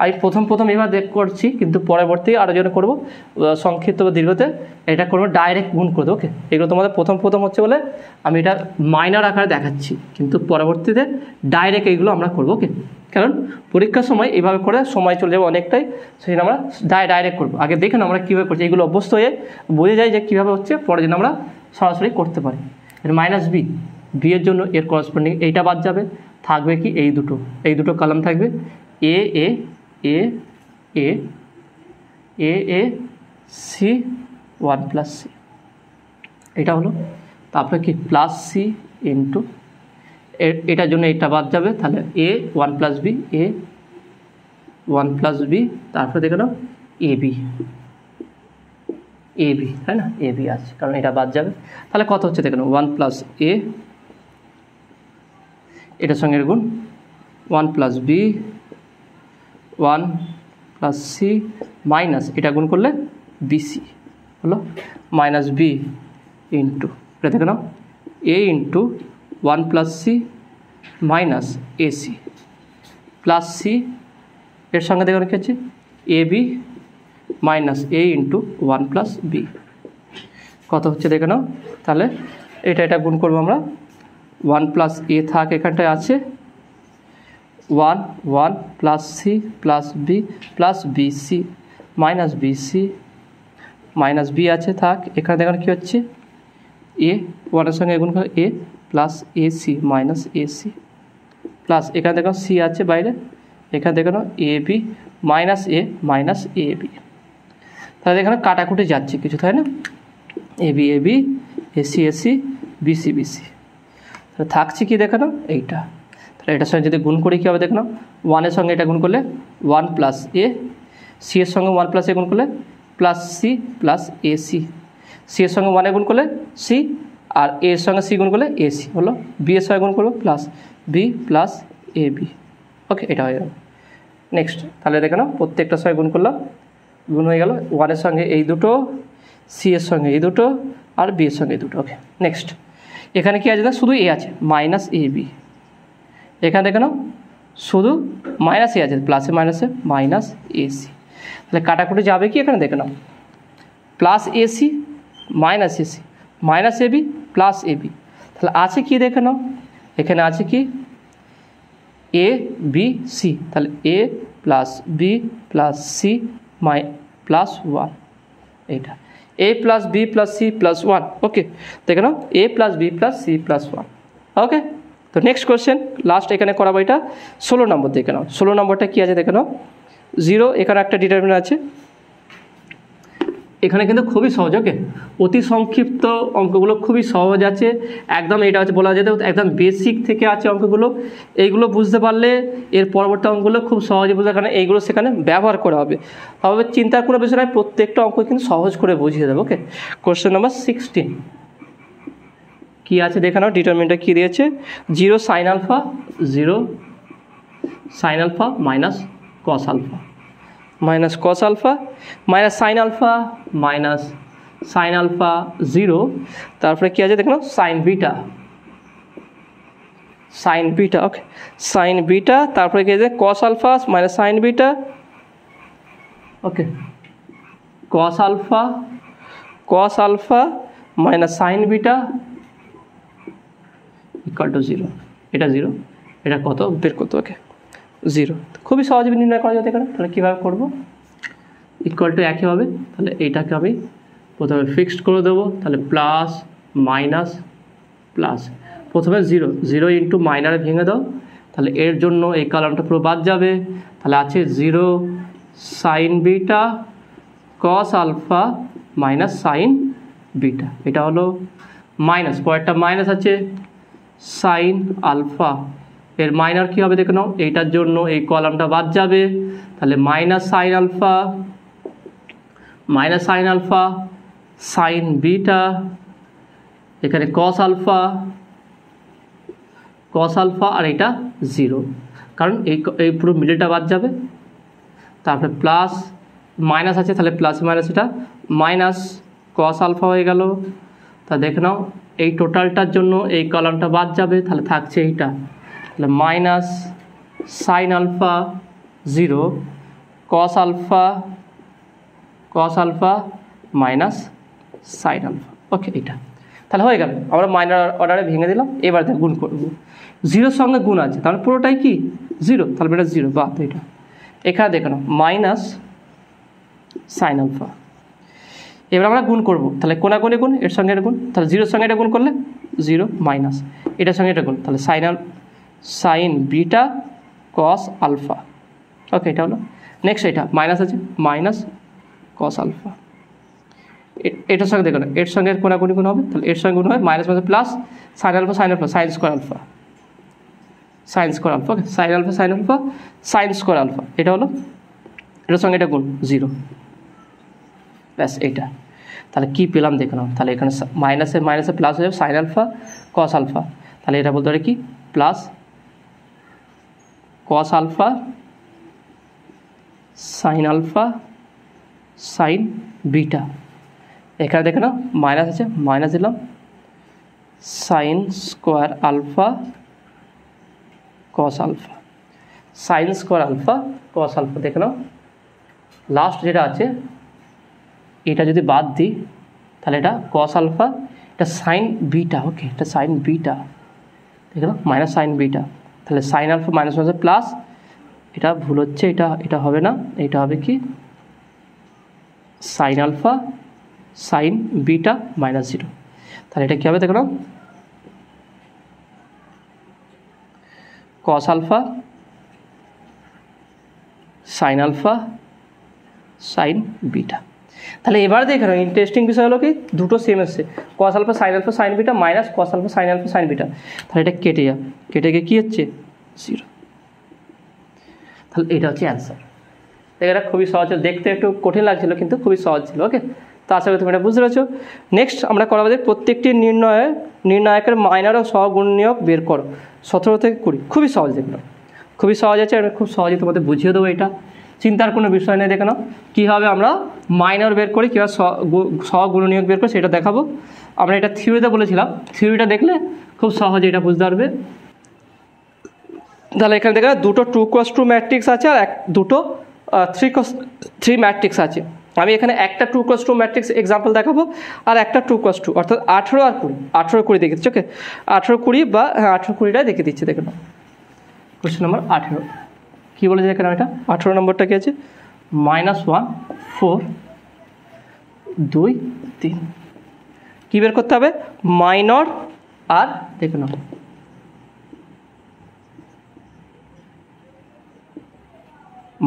আমি প্রথম এবার করছি কিন্তু পরবর্তী আরও যেন করবো সংক্ষিপ্ত বা দীর্ঘতে এটা করবো ডাইরেক্ট গুণ করে দেবো ওকে এগুলো তোমাদের প্রথম হচ্ছে বলে আমি এটা মাইনার আকারে দেখাচ্ছি কিন্তু পরবর্তীতে ডাইরেক্ট এইগুলো আমরা করবো ওকে কারণ পরীক্ষার সময় এইভাবে করে সময় চলে যাবে অনেকটাই সেই আমরা ডাইরেক্ট করবো আগে দেখে না আমরা কীভাবে করছি এগুলো অভ্যস্ত হয়ে বুঝে যাই যে কীভাবে হচ্ছে পরে যেন আমরা সরাসরি করতে পারি এর মাইনাস বি বি এর জন্য এর করসপন্ডিং এইটা বাদ যাবে থাকবে কি এই দুটো কলাম থাকবে এ এ এ এ এ এ সি 1 প্লাস সি এটা হলো তারপরে কি প্লাস সি ইন্টু এটার জন্য এটা বাদ যাবে তাহলে এ 1 plus B A 1 plus B তারপরে দেখে নাও এবি এবি তাই না এবি আছে কারণ এটা বাদ যাবে তাহলে কত হচ্ছে দেখে নাও 1 প্লাস এ এটার সঙ্গে গুণ 1 plus B 1 plus C minus এটা গুণ করলে বিসি হলো মাইনাস বি ইন্টু এটা দেখে নাও A into 1 plus C minus A C plus C এর সঙ্গে দেখো কি আছে A B minus A into 1 plus B কত হচ্ছে দেখে নাও তাহলে এটা গুণ করবো আমরা 1 প্লাস এ থাক এখানটায় আছে 1 plus C plus B plus BC minus BC minus B আছে থাক এখানে দেখুন কী হচ্ছে এ 1-এর সঙ্গে গুণ করে A plus A C minus A C plus এখানে দেখুন সি আছে বাইরে এখানে দেখুন A B minus A minus A B তাহলে এখানে কাটাকুটি যাচ্ছে কিছু তাই না A B A C A C B C B C তাহলে থাকছে কি দেখে নাও এইটা তাহলে এটার সঙ্গে যদি গুণ করি কী হবে দেখে নাও 1-এর সঙ্গে এটা গুণ করলে 1 প্লাস এ সি এর সঙ্গে 1 প্লাস এ গুণ করলে plus C plus AC C এর সঙ্গে 1-এ গুণ করলে সি আর এ এর সঙ্গে সি গুণ করলে এসি হলো বি এর সঙ্গে গুণ করবো plus B plus A B ওকে এটা হয়ে গেল নেক্সট তাহলে দেখে নাও প্রত্যেকটার সঙ্গে গুণ করলাম গুণ হয়ে গেল 1-এর সঙ্গে এই দুটো সি এর সঙ্গে এই দুটো আর বি এর সঙ্গে এই দুটো ওকে নেক্সট এখানে কি আছে না শুধু এ আছে মাইনাস এ বি এখানে দেখে নাও শুধু মাইনাস এ আছে প্লাসে মাইনাসে মাইনাস এসি তাহলে কাটাকুটি যাবে কি এখানে দেখে নাও plus A C minus A C minus A B plus A B তাহলে আছে কি দেখে নাও এখানে আছে কি এ বি সি তাহলে A plus B plus C plus 1 এইটা A plus B plus C plus 1 okay দেখে নাও A plus B plus C plus 1 okay তো নেক্সট কোয়েশ্চেন লাস্ট এখানে করাবো, এটা 16 নম্বর দেখে নাও। 16 নম্বরটা কী আছে দেখে নাও। 0 এখানে একটা ডিটারমিনেন্ট আছে, এখানে কিন্তু খুবই সহজ। ওকে, অতি সংক্ষিপ্ত অঙ্কগুলো খুবই সহজ আছে একদম। এটা হচ্ছে বলা যেতে একদম বেসিক থেকে আছে অঙ্কগুলো। এইগুলো বুঝতে পারলে এর পরবর্তী অঙ্কগুলো খুব সহজে বুঝতে, কারণ এইগুলো সেখানে ব্যবহার করা হবে। তবে চিন্তার কোনো বিষয় নয়, প্রত্যেকটা অঙ্ক কিন্তু সহজ করে বুঝিয়ে দেবে। ওকে, কোশ্চেন নাম্বার 16 কী আছে দেখে নাও। ডিটারমিনেন্টটা কী দিয়েছে, 0 sin alpha 0 sin alpha minus cos alpha minus cos alpha minus sine alpha minus sine alpha 0, তারপরে কী আছে দেখো sine beta okay sine beta, তারপরে কী আছে cos alpha minus sine beta, okay cos alpha minus sine beta equal to 0। এটা 0, এটা কত বের করতে, ওকে 0। খুবই সহজে নির্ণয় করা যেতে পারে। তাহলে কীভাবে করবো, ইকুয়াল টু একই হবে। তাহলে এইটাকে আমি প্রথমে ফিক্সড করে দেবো। তাহলে প্লাস মাইনাস প্লাস, প্রথমে 0 ইন্টু মাইনারে ভেঙে দাও। তাহলে এর জন্য এই কলামটা পুরো বাদ যাবে। তাহলে আছে 0 sine beta cos alpha minus sine beta, এটা হলো মাইনাস, পরেরটা মাইনাস আছে সাইন আলফা, এর মাইনার কী হবে দেখে নাও। এইটার জন্য এই কলামটা বাদ যাবে। তাহলে minus sine alpha sine beta, এখানে কস আলফা আর এটা 0, কারণ এই পুরো মিডলটা বাদ যাবে। তারপরে প্লাস মাইনাস আছে, তাহলে প্লাস মাইনাস এটা মাইনাস কস আলফা হয়ে গেল। তা দেখে নাও এই টোটালটার জন্য এই কলামটা বাদ যাবে। তাহলে থাকছে এইটা, তাহলে minus sine alpha 0 cos alpha minus sine alpha, okay এটা তাহলে হয়ে গেল। আমরা মাইনার অর্ডারে ভেঙে দিলাম। এবার দেখ গুণ করবো, 0-র সঙ্গে গুণ আছে, তাহলে পুরোটাই কি 0, তাহলে এটা 0 বাদ। এটা এখানে দেখে নাও মাইনাস সাইন আলফা। এবার আমরা গুণ করবো, তাহলে কোনাগুণে গুণ, এর সঙ্গে এটা গুণ, তাহলে 0-র সঙ্গে এটা গুণ করলে 0 মাইনাস এটার সঙ্গে এটা গুণ, তাহলে sign beta cos alpha, okay এটা হলো। নেক্সট এটা মাইনাস আছে, মাইনাস কস আলফা, এটার সঙ্গে দেখো না, এর সঙ্গে কোনাকুনি গুণ হবে, তাহলে এর সঙ্গে গুণ হবে minus minus plus sine alpha sine square alpha, okay sine square alpha, এটা হলো। এটার সঙ্গে এটা গুণ 0, ব্যাস এইটা। তাহলে কী পেলাম দেখে নাও। তাহলে এখানে মাইনাসে প্লাস হয়ে যাবে সাইন আলফা কস আলফা, তাহলে এটা বলতে পারে কি plus cos alpha sine beta. এখানে দেখে নাও মাইনাস আছে, মাইনাস দিলাম sine square alpha cos alpha, দেখে নাও লাস্ট যেটা আছে এটা যদি বাদ দিই তাহলে এটা কস আলফা, এটা সাইন বিটা, ওকে এটা সাইন বিটা, দেখে নাও মাইনাস সাইন বিটা, তাহলে sine alpha minus minus plus, এটা ভুল হচ্ছে, এটা হবে না, এটা হবে কি sine alpha sine beta minus 0, তাহলে এটা কী হবে দেখো না কস আলফা সাইন বিটা। তাহলে এবার দেখে নাও ইন্টারেস্টিং বিষয় হলো কি দুটো সেম এসছে, cos alpha sine beta minus cos alpha sine beta, তাহলে এটা কেটে যাবে, কেটে গিয়ে কী হচ্ছে 0, তাহলে এটা হচ্ছে অ্যান্সার। এটা খুবই সহজ ছিল, দেখতে একটু কঠিন লাগছিল কিন্তু খুবই সহজ ছিল। ওকে, তো আশা করি তুমি এটা বুঝতে পেরেছো। নেক্সট আমরা করাবো যে প্রত্যেকটি নির্ণায়কের মাইনার ও সহগুণনীয়ক বের করো 17 থেকে 20, খুবই সহজ দেখলো, খুবই সহজ আছে, আমি খুব সহজে তোমাদের বুঝিয়ে দেবো। এটা চিন্তার কোনো বিষয় নেই, দেখে নাও কীভাবে আমরা মাইনর বের করি, কীভাবে সহগুণনীয়ক বের করি সেটা দেখাবো। আমরা এটা থিওরিতে বলেছিলাম, থিওরিটা দেখলে খুব সহজে এটা বুঝতে পারবে। তাহলে এখানে দেখে দুটো 2x2 ম্যাট্রিক্স আছে আর দুটো 3x3 ম্যাট্রিক্স আছে। আমি এখানে একটা 2x2 ম্যাট্রিক্স এক্সাম্পল দেখাবো আর একটা 2x2, অর্থাৎ 18 আর 20, 18-20 দেখে দিচ্ছি। ওকে 18-20 বা হ্যাঁ 18-20টাই দেখে দিচ্ছি, দেখে নাও কোশ্চেন নাম্বার 18 কী বলেছে এখানে, এটা 18 নম্বরটা কী আছে -1 4 2 3, কী বের করতে হবে মাইনর আর দেখে নাও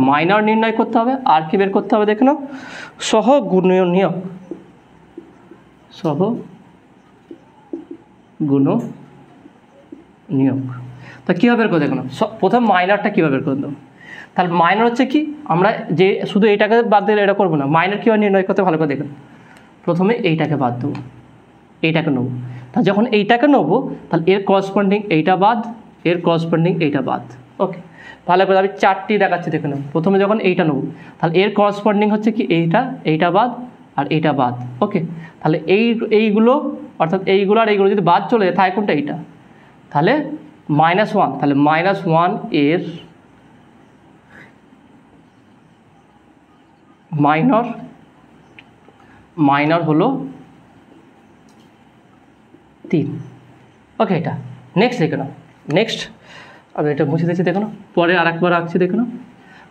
মাইনর নির্ণয় করতে হবে, আর কি বের করতে হবে দেখে নাও, সহগুণনীয়ক, সহগুণনীয়ক। তা কীভাবে বের করে দেখো না, প্রথম মাইনরটা কীভাবে বের করে দেবো। তাহলে মাইনর হচ্ছে কি, আমরা যে শুধু এইটাকে বাদ দিলে এটা করবো না, মাইনর কীভাবে নির্ণয় করতে ভালো করে দেখুন। প্রথমে এইটাকে বাদ দেবো, এইটাকে নেবো, তা যখন এইটাকে নেবো তাহলে এর করসপন্ডিং এইটা বাদ, এর করসপন্ডিং এইটা বাদ। ওকে, ভালো করে আমি চারটি দেখাচ্ছি দেখে নাও। প্রথমে যখন এইটা নেবো তাহলে এর করসপন্ডিং হচ্ছে কি এইটা বাদ আর এইটা বাদ। ওকে, তাহলে এইগুলো অর্থাৎ এইগুলো আর এইগুলো যদি বাদ চলে যায় তাই কোনটা, এইটা, তাহলে -1, তাহলে -1 এর মাইনর হলো 3। ওকে, এটা নেক্সট দেখে নাও। নেক্সট আমি এটা মুছে দিচ্ছি দেখো না, পরে আর একবার আঁকছি দেখো না,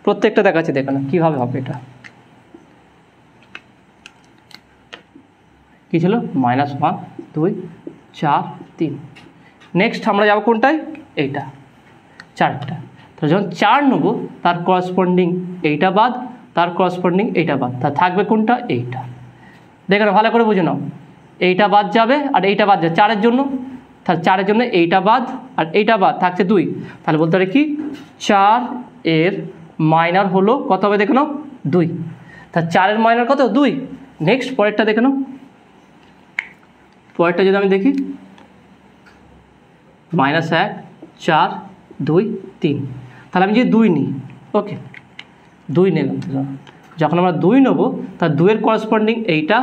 প্রত্যেকটা দেখাচ্ছি দেখো না কীভাবে হবে। এটা কী ছিল, -1 2 4 3। নেক্সট আমরা যাবো কোনটায়, এইটা 4টা। তো যখন 4 নেবো তার করসপন্ডিং এইটা বাদ, তার করসপন্ডিং এইটা বাদ, তা থাকবে কোনটা, এইটা। দেখে নাও ভালো করে বুঝে নাও, এইটা বাদ যাবে আর এইটা বাদ যাবে 4-এর জন্য, তাহলে 4-এর জন্য এইটা বাদ আর এইটা বাদ, থাকছে 2। তাহলে বলতে পারি কি 4 এর মাইনর হলো কত হবে দেখে নাও, 2। তাহলে 4-এর মাইনর কত, 2। নেক্সট পরেরটা দেখে নাও, পরেরটা যদি আমি দেখি -1 4 2 3, তাহলে আমি যদি 2 নিই, ওকে 2 নিলাম, যখন আমরা 2 নেবো তার 2-এর করসপন্ডিং এইটা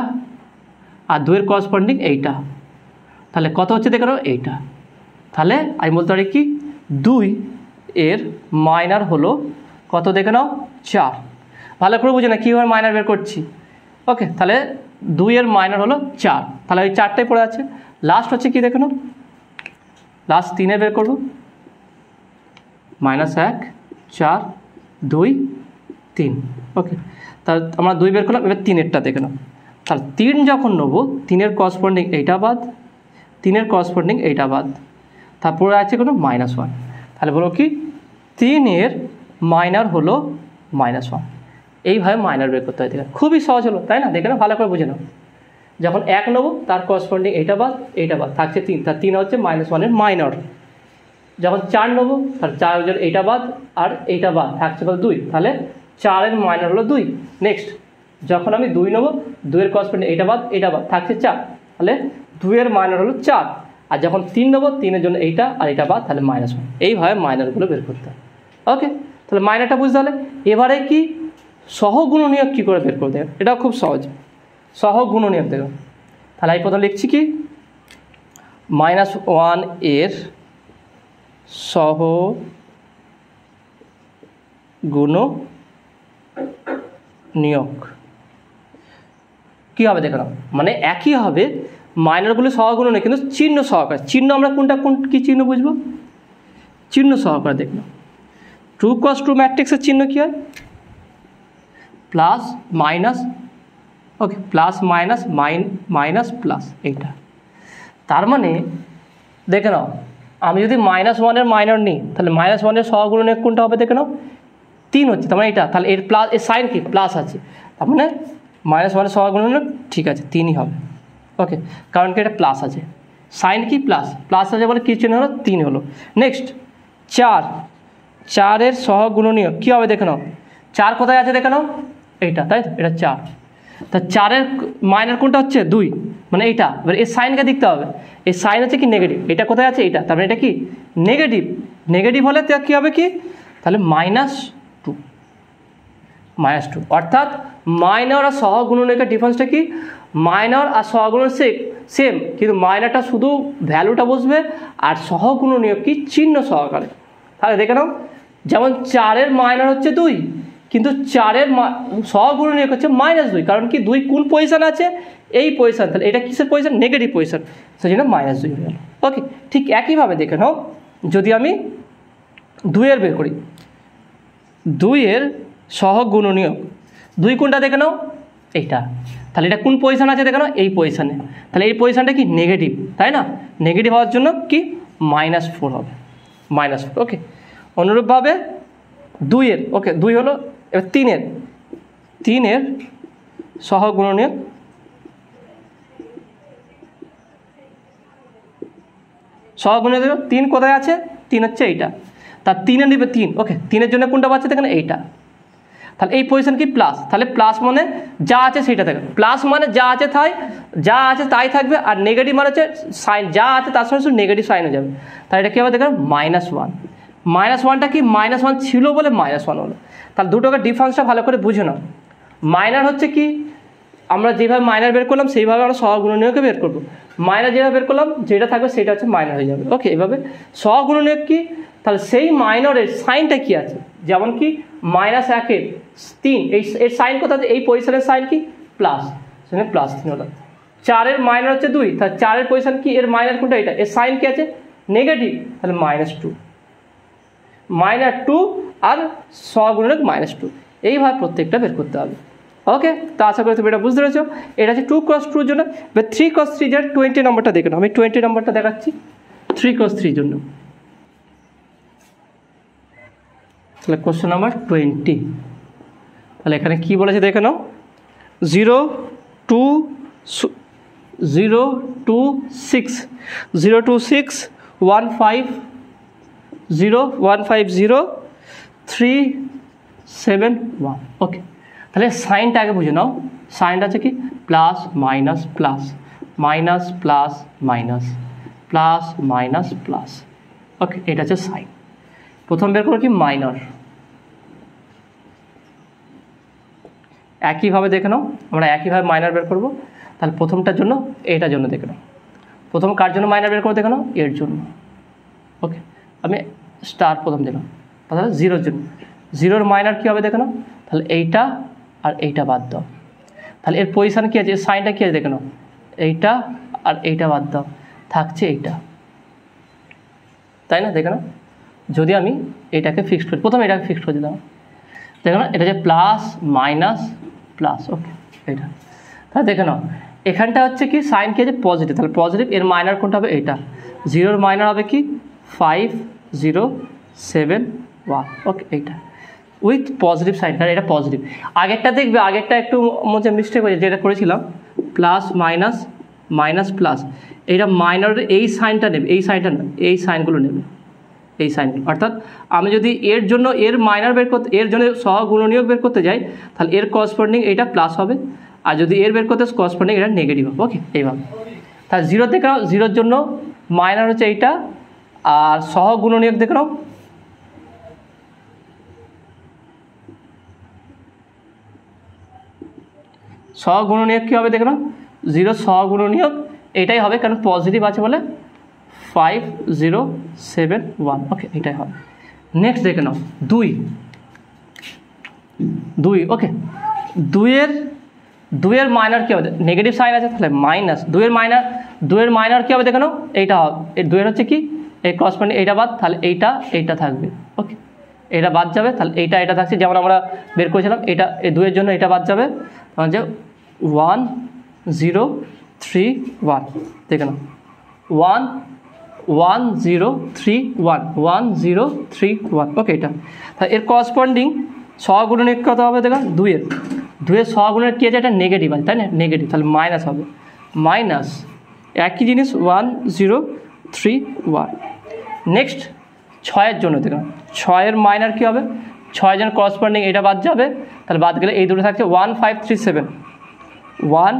আর 2-এর করসপন্ডিং এইটা, তাহলে কত হচ্ছে দেখে নাও, এইটা। তাহলে আমি বলতে পারি কি 2 এর মাইনর হলো কত দেখে নাও, 4। ভালো করে বুঝে না কীভাবে মাইনর বের করছি। ওকে, তাহলে 2 এর মাইনর হলো 4, তাহলে ওই 4টাই পড়ে আছে। লাস্ট হচ্ছে কি দেখে নাও, লাস্ট 3-এর বের করবো, -1 4 2 3। ওকে, তাহলে আমরা 2 বের করলাম, এবার 3-এরটা দেখে নাও। তাহলে 3 যখন নেবো 3-এর করসপন্ডিং এইটা বাদ, 3-এর করসপন্ডিং এইটা বাদ, তারপরে আছে কোনো -1। তাহলে বলো কি 3-এর মাইনর হলো -1। এইভাবে মাইনর বের করতে হয়। দেখে খুবই সহজ হলো, তাই না? দেখে নাও ভালো করে বুঝে নাও। যখন 1 নেবো তার করসপন্ডিং এইটা বাদ থাকছে 3, তার 3 হচ্ছে -1-এর মাইনর। যখন 4 নেবো তার 4 এইটা বাদ আর এইটা বাদ, থাকছে কত 2, তাহলে 4-এর মাইনর হলো 2। নেক্সট যখন আমি 2 নেবো, 2-এর করসপন্ডিং এইটা বাদ থাকছে 4, তাহলে 2-এর মাইনর হলো 4। আর যখন 3 নেবো 3-এর জন্য এইটা আর এইটা বাদ, তাহলে -1। এইভাবে মাইনরগুলো বের করতে হয়। ওকে, তাহলে মাইনরটা বুঝতে হলে এবারে কি সহগুণনীয়ক কী করে বের করতে হবে, এটাও খুব সহজ। সহগুণনীয়ক দেখো, তাহলে আমি প্রথমে লিখছি কি -1 এর সহগুণনীয়ক কী হবে দেখো না, মানে একই হবে, মাইনরগুলো সহগুণনীয়ক কিন্তু চিহ্ন সহকারে। চিহ্ন আমরা কী চিহ্ন বুঝবো, চিহ্ন সহকারে দেখো। 2×2 ম্যাট্রিক্সের চিহ্ন কী হয়, প্লাস মাইনাস। ওকে, প্লাস মাইনাস মাইনাস প্লাস, এইটা। তার মানে দেখে নাও, আমি যদি -1-এর মাইনর নিই তাহলে -1-এর সহগুণনীয়ক কোনটা হবে দেখে নাও, 3 হচ্ছে, তার মানে এটা। তাহলে এর প্লাস, এর সাইন কি প্লাস আছে, তার মানে -1-এর সহগুণনীয়ক ঠিক আছে 3ই হবে। ওকে, কারণ কি এটা প্লাস আছে, সাইন কি প্লাস আছে বলে কী চিহ্ন হলো, 3 হলো। নেক্সট 4-এর সহগুণনীয়ক কী হবে দেখে নাও, 4 কোথায় আছে দেখে নাও, এইটা, তাই তো, এটা 4। তা 4-এর মাইনর কোনটা হচ্ছে 2, মানে এইটা। এবার এই সাইনকে দেখতে হবে, এই সাইন হচ্ছে কি নেগেটিভ, এটা কোথায় আছে, এইটা, তার মানে এটা কি নেগেটিভ। নেগেটিভ হলে কী হবে কি, তাহলে -2। অর্থাৎ মাইনর আর সহগুণনীয়কের ডিফারেন্সটা কি, মাইনর আর সহগুণনীয়ক সেম, কিন্তু মাইনরটা শুধু ভ্যালুটা বসবে আর সহগুণনীয়ক কি চিহ্ন সহকারে। তাহলে দেখে নাও, যেমন 4-এর মাইনর হচ্ছে 2, কিন্তু 4-এর সহগুণনীয়ক হচ্ছে -2, কারণ কি 2 কোন পজিশান আছে, এই পজিশান। তাহলে এটা কিসের পজিশান, নেগেটিভ পজিশান, সেই জন্য -2 হয়ে গেল। ওকে, ঠিক একইভাবে দেখে নাও, যদি আমি 2-এর বের করি, 2-এর সহগুণনীয়ক 2 কোনটা দেখে নাও, এইটা। তাহলে এটা কোন পজিশান আছে দেখে নাও, এই পজিশানে। তাহলে এই পজিশানটা কি নেগেটিভ, তাই না? নেগেটিভ হওয়ার জন্য কি -4 হবে, -4। ওকে, অনুরূপভাবে 2-এর, ওকে 2 হলো এবার তিনের সহগুণনীয়ক সহগুণনীয়ক 3 কোথায় আছে? 3 হচ্ছে এইটা, তার 3 নেবে 3। ওকে, 3-এর জন্য কোনটা পাচ্ছে দেখেন? এইটা। তাহলে এই পজিশন কি প্লাস, তাহলে প্লাস মানে যা আছে সেটা থাকবে, প্লাস মানে যা আছে তাই থাকবে, আর নেগেটিভ মানে হচ্ছে সাইন যা আছে তার সঙ্গে শুধু নেগেটিভ সাইন হয়ে যাবে। তাহলে এটা কি হবে দেখেন? -1। -1টা কি? -1 ছিল বলে -1 হলো। তাহলে দুটোকে ডিফারেন্সটা ভালো করে বুঝে নাও। মাইনার হচ্ছে কি, আমরা যেভাবে মাইনার বের করলাম সেইভাবে আমরা সহগুণনীয়কে বের করবো। মাইনার যেভাবে বের করলাম যেটা থাকবে সেটা হচ্ছে মাইনার হয়ে যাবে। ওকে, এভাবে সহগুণনীয়ক কি, তাহলে সেই মাইনরের সাইনটা কি আছে, যেমন কি -1-এর 3, এর সাইন কোথা? এই পজিশনের সাইন কি? প্লাস, সেখানে +3 হলো। 4-এর মাইনার হচ্ছে 2, তাহলে 4-এর পজিশন কি? এর মাইনার কোনটা? এটা। এর সাইন কি আছে? নেগেটিভ, তাহলে -2 আর সহগুণনীয়ক -2। এইভাবে প্রত্যেকটা বের করতে হবে। ওকে, তো আশা করি তুমি এটা বুঝতে পেরেছো। এটা হচ্ছে 2 × 2 জন্য। এবার 3 × 3 যার 20 নম্বরটা দেখে নাও। আমি 20 নম্বরটা দেখাচ্ছি 3 × 3 জন্য। তাহলে কোশ্চেন নাম্বার 20। তাহলে এখানে কি বলেছে দেখে নাও। 0 2 6 1 5 0 1 5 0 3 7 1। ওকে, তাহলে সাইনটা আগে বুঝে নাও। সাইনটা আছে কি? Plus minus plus, minus plus minus, plus minus plus. Okay, এটা হচ্ছে সাইন। প্রথম বের করো কি? মাইনর। একইভাবে দেখে নাও, আমরা একইভাবে মাইনার বের করবো। তাহলে প্রথমটার জন্য এটার জন্য দেখে নাও। প্রথম কার জন্য মাইনার বের করে দেখে নাও? এর জন্য। ওকে, আমি স্টার প্রথম দিলাম, তাহলে 0-র জন্য। 0-র মাইনার কী হবে দেখে নাও। তাহলে এইটা আর এইটা বাদ দাও। তাহলে এর পজিশান কী আছে? এর সাইনটা কী আছে দেখে নাও। এইটা আর এইটা বাদ দাও, থাকছে এইটা, তাই না? দেখে নাও, যদি আমি এটাকে ফিক্সড করি, প্রথমে এটাকে ফিক্সড করে দিলাম, দেখে নাও এটা যে প্লাস মাইনাস প্লাস। ওকে, এটা। তাহলে দেখে নাও এখানটা হচ্ছে কি? সাইন কি আছে? পজিটিভ, তাহলে পজিটিভ। এর মাইনার কোনটা হবে? এইটা। 0-র মাইনার হবে কি? 5 0 7 1। ওকে, এইটা উইথ পজিটিভ সাইন, কারণ এটা পজিটিভ। আগেরটা দেখবে, আগেরটা একটু মধ্যে মিস্টেক হয়েছে, যেটা করেছিলাম প্লাস মাইনাস মাইনাস প্লাস, এইটা মাইনরের এই সাইনটা নেবে, এই সাইনটা না, এই সাইনগুলো নেবে, এই সাইনগুলো। অর্থাৎ আমি যদি এর জন্য এর মাইনার বের করতে, এর জন্য সহগুণনীয়ক বের করতে যাই, তাহলে এর করসপন্ডিং এইটা প্লাস হবে, আর যদি এর বের করতে করসপন্ডিং এটা নেগেটিভ হবে। ওকে, এইভাবে। তাহলে 0 দেখে নাও, 0-র জন্য মাইনার হচ্ছে এইটা, আর সহগুণনীয়ক দেখে নাও সহগুণনীয়ক কী হবে দেখে নাও। 0 সহগুণনীয়ক এটাই হবে, কারণ পজিটিভ আছে বলে 5 0 7 1। ওকে, এটাই হবে। নেক্সট দেখে নাও 2। ওকে, 2-এর মাইনার কী হবে? নেগেটিভ সাইন আছে, তাহলে মাইনাস। 2-এর মাইনার কী হবে দেখে নাও। এইটা হবে, এই 2-এর হচ্ছে কি? এই করসপন্ডিং এইটা বাদ, তাহলে এইটা থাকবে। ওকে, এটা বাদ যাবে, তাহলে এটা থাকছে, যেমন আমরা বের করেছিলাম। এটা এই 2-এর জন্য এটা বাদ যাবে, যে 1 0 3 1। দেখে নাও 1 1 0 3 1 1 0 3 1। ওকে, এটা। তাহলে এর করসপন্ডিং সহগুণনীয়ক কত হবে দেখো? 2-এর সহগুণনীয়ক কী আছে? এটা নেগেটিভ আছে, তাই না? নেগেটিভ, তাহলে মাইনাস হবে। মাইনাস একই জিনিস 1 0 3 1। নেক্সট 6-এর জন্য দেখো, 6-এর মাইনার কী হবে? 6-এর জন্য করসপন্ডিং এটা বাদ যাবে, তাহলে বাদ গেলে এই দুটো থাকছে 1 5 3 7 1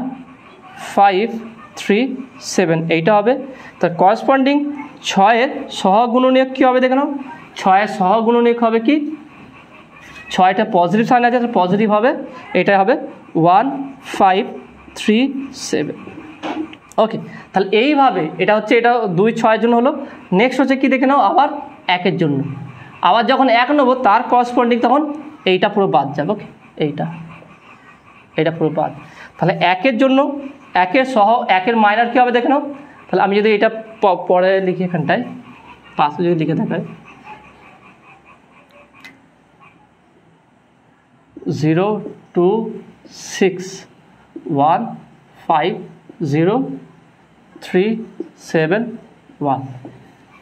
5 3 7, এইটা হবে। তার করসপন্ডিং 6-এর সহগুণনীয়ক কী হবে দেখে নাও। 6-এর সহগুণনীয়ক হবে কি? 6টা পজিটিভ সাইন আছে, পজিটিভ হবে, এটাই হবে 1 5 3 7। ওকে, তাহলে এইভাবে এটা হচ্ছে, এটা 2 6-এর জন্য হলো। নেক্সট হচ্ছে কি দেখে নাও, আবার 1-এর জন্য। আবার যখন 1 নেবো তার করসপন্ডিং তখন এইটা পুরো বাদ যাবে। ওকে, এইটা পুরো বাদ। তাহলে 1-এর জন্য 1-এর মাইনার কী হবে দেখে নাও। তাহলে আমি যদি এটা পরে লিখি, এখানটায় পাশে যদি লিখে দেখায় 0 2 6 1 5 0 3 7 1।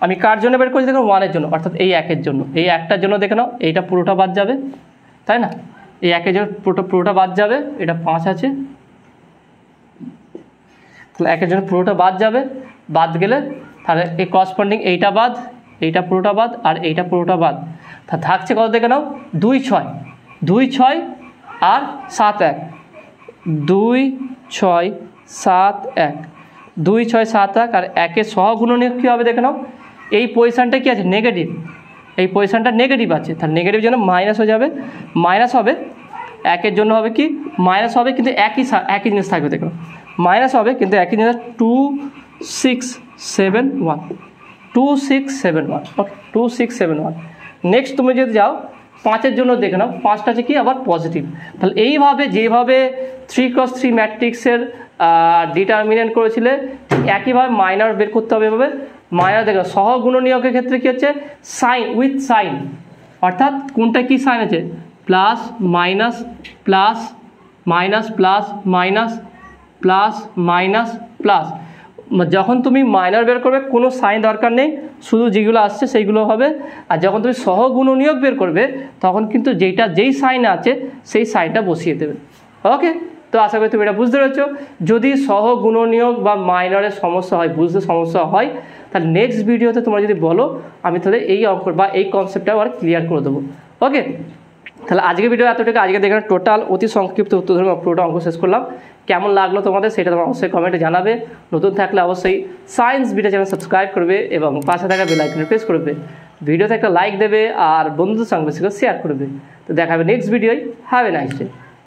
আমি কার জন্য বের করছি দেখো? 1-এর জন্য, অর্থাৎ এই 1-এর জন্য। এই 1টার জন্য দেখে নাও, এইটা পুরোটা বাদ যাবে, তাই না? এই 1 এর জন্য পুরোটা বাদ যাবে, এটা 5 আছে, তাহলে 1 এর জন্য পুরোটা বাদ যাবে, বাদ গেলে তাহলে এই করসপন্ডিং এইটা বাদ, এইটা পুরোটা বাদ, আর এইটা পুরোটা বাদ, তা থাকছে কত দেখে নাও 2 6 2 6 আর 7 1 2 6 7 1 2 6 7 1 আর 1 এর সহগুণনীয়ক কী হবে দেখে নাও, এই পজিশানটা কী আছে নেগেটিভ, এই পজিশানটা নেগেটিভ আছে, তার নেগেটিভ জন্য মাইনাস হয়ে যাবে, মাইনাস হবে 1 এর জন্য হবে কি মাইনাস হবে, কিন্তু একই জিনিস থাকবে দেখো মাইনাস হবে কিন্তু একই জিনিস 2 6 7 1 2 6 7 1 ওকে 2 6 7 1। নেক্সট তুমি যদি যাও 5 এর জন্য দেখে নাও, 5টা আছে কি আবার পজিটিভ, তাহলে এইভাবে যেভাবে 3x3 ম্যাট্রিক্সের ডিটারমিনেন্ট করেছিলে একইভাবে মাইনার বের করতে হবে। এভাবে মাইনার দেখো সহগুণনীয়কের ক্ষেত্রে কী হচ্ছে সাইন উইথ সাইন, অর্থাৎ কোনটা কি সাইন আছে plus minus plus minus plus minus plus minus plus, যখন তুমি মাইনার বের করবে কোনো সাইন দরকার নেই, শুধু যেগুলো আসছে সেইগুলো হবে, আর যখন তুমি সহগুণনীয়ক বের করবে তখন কিন্তু যেই সাইন আছে সেই সাইনটা বসিয়ে দেবে। ওকে, তো আশা করি তুমি এটা বুঝতে পেরেছো। যদি সহগুণনীয়ক বা মাইনারের সমস্যা হয়, বুঝতে সমস্যা হয়, তাহলে নেক্সট ভিডিওতে তোমরা যদি বলো আমি তাহলে এই অঙ্ক বা এই কনসেপ্টটা আবার ক্লিয়ার করে দেবো। ওকে, তাহলে আজকের ভিডিও এতটুকু। আজকে দেখলাম টোটাল অতি সংক্ষিপ্ত উত্তর ধরে পুরোটা অঙ্ক শেষ করলাম। কেমন লাগলো তোমাদের সেটা তোমরা অবশ্যই কমেন্টে জানাবে। নতুন থাকলে অবশ্যই সায়েন্স ভিডিও চ্যানেল সাবস্ক্রাইব করবে এবং পাশে থাকা বেল আইকনে প্রেস করবে, ভিডিওতে একটা লাইক দেবে আর বন্ধুদের সঙ্গে বেশি করে শেয়ার করবে। তো দেখা হবে নেক্সট ভিডিওয়। Have a nice day.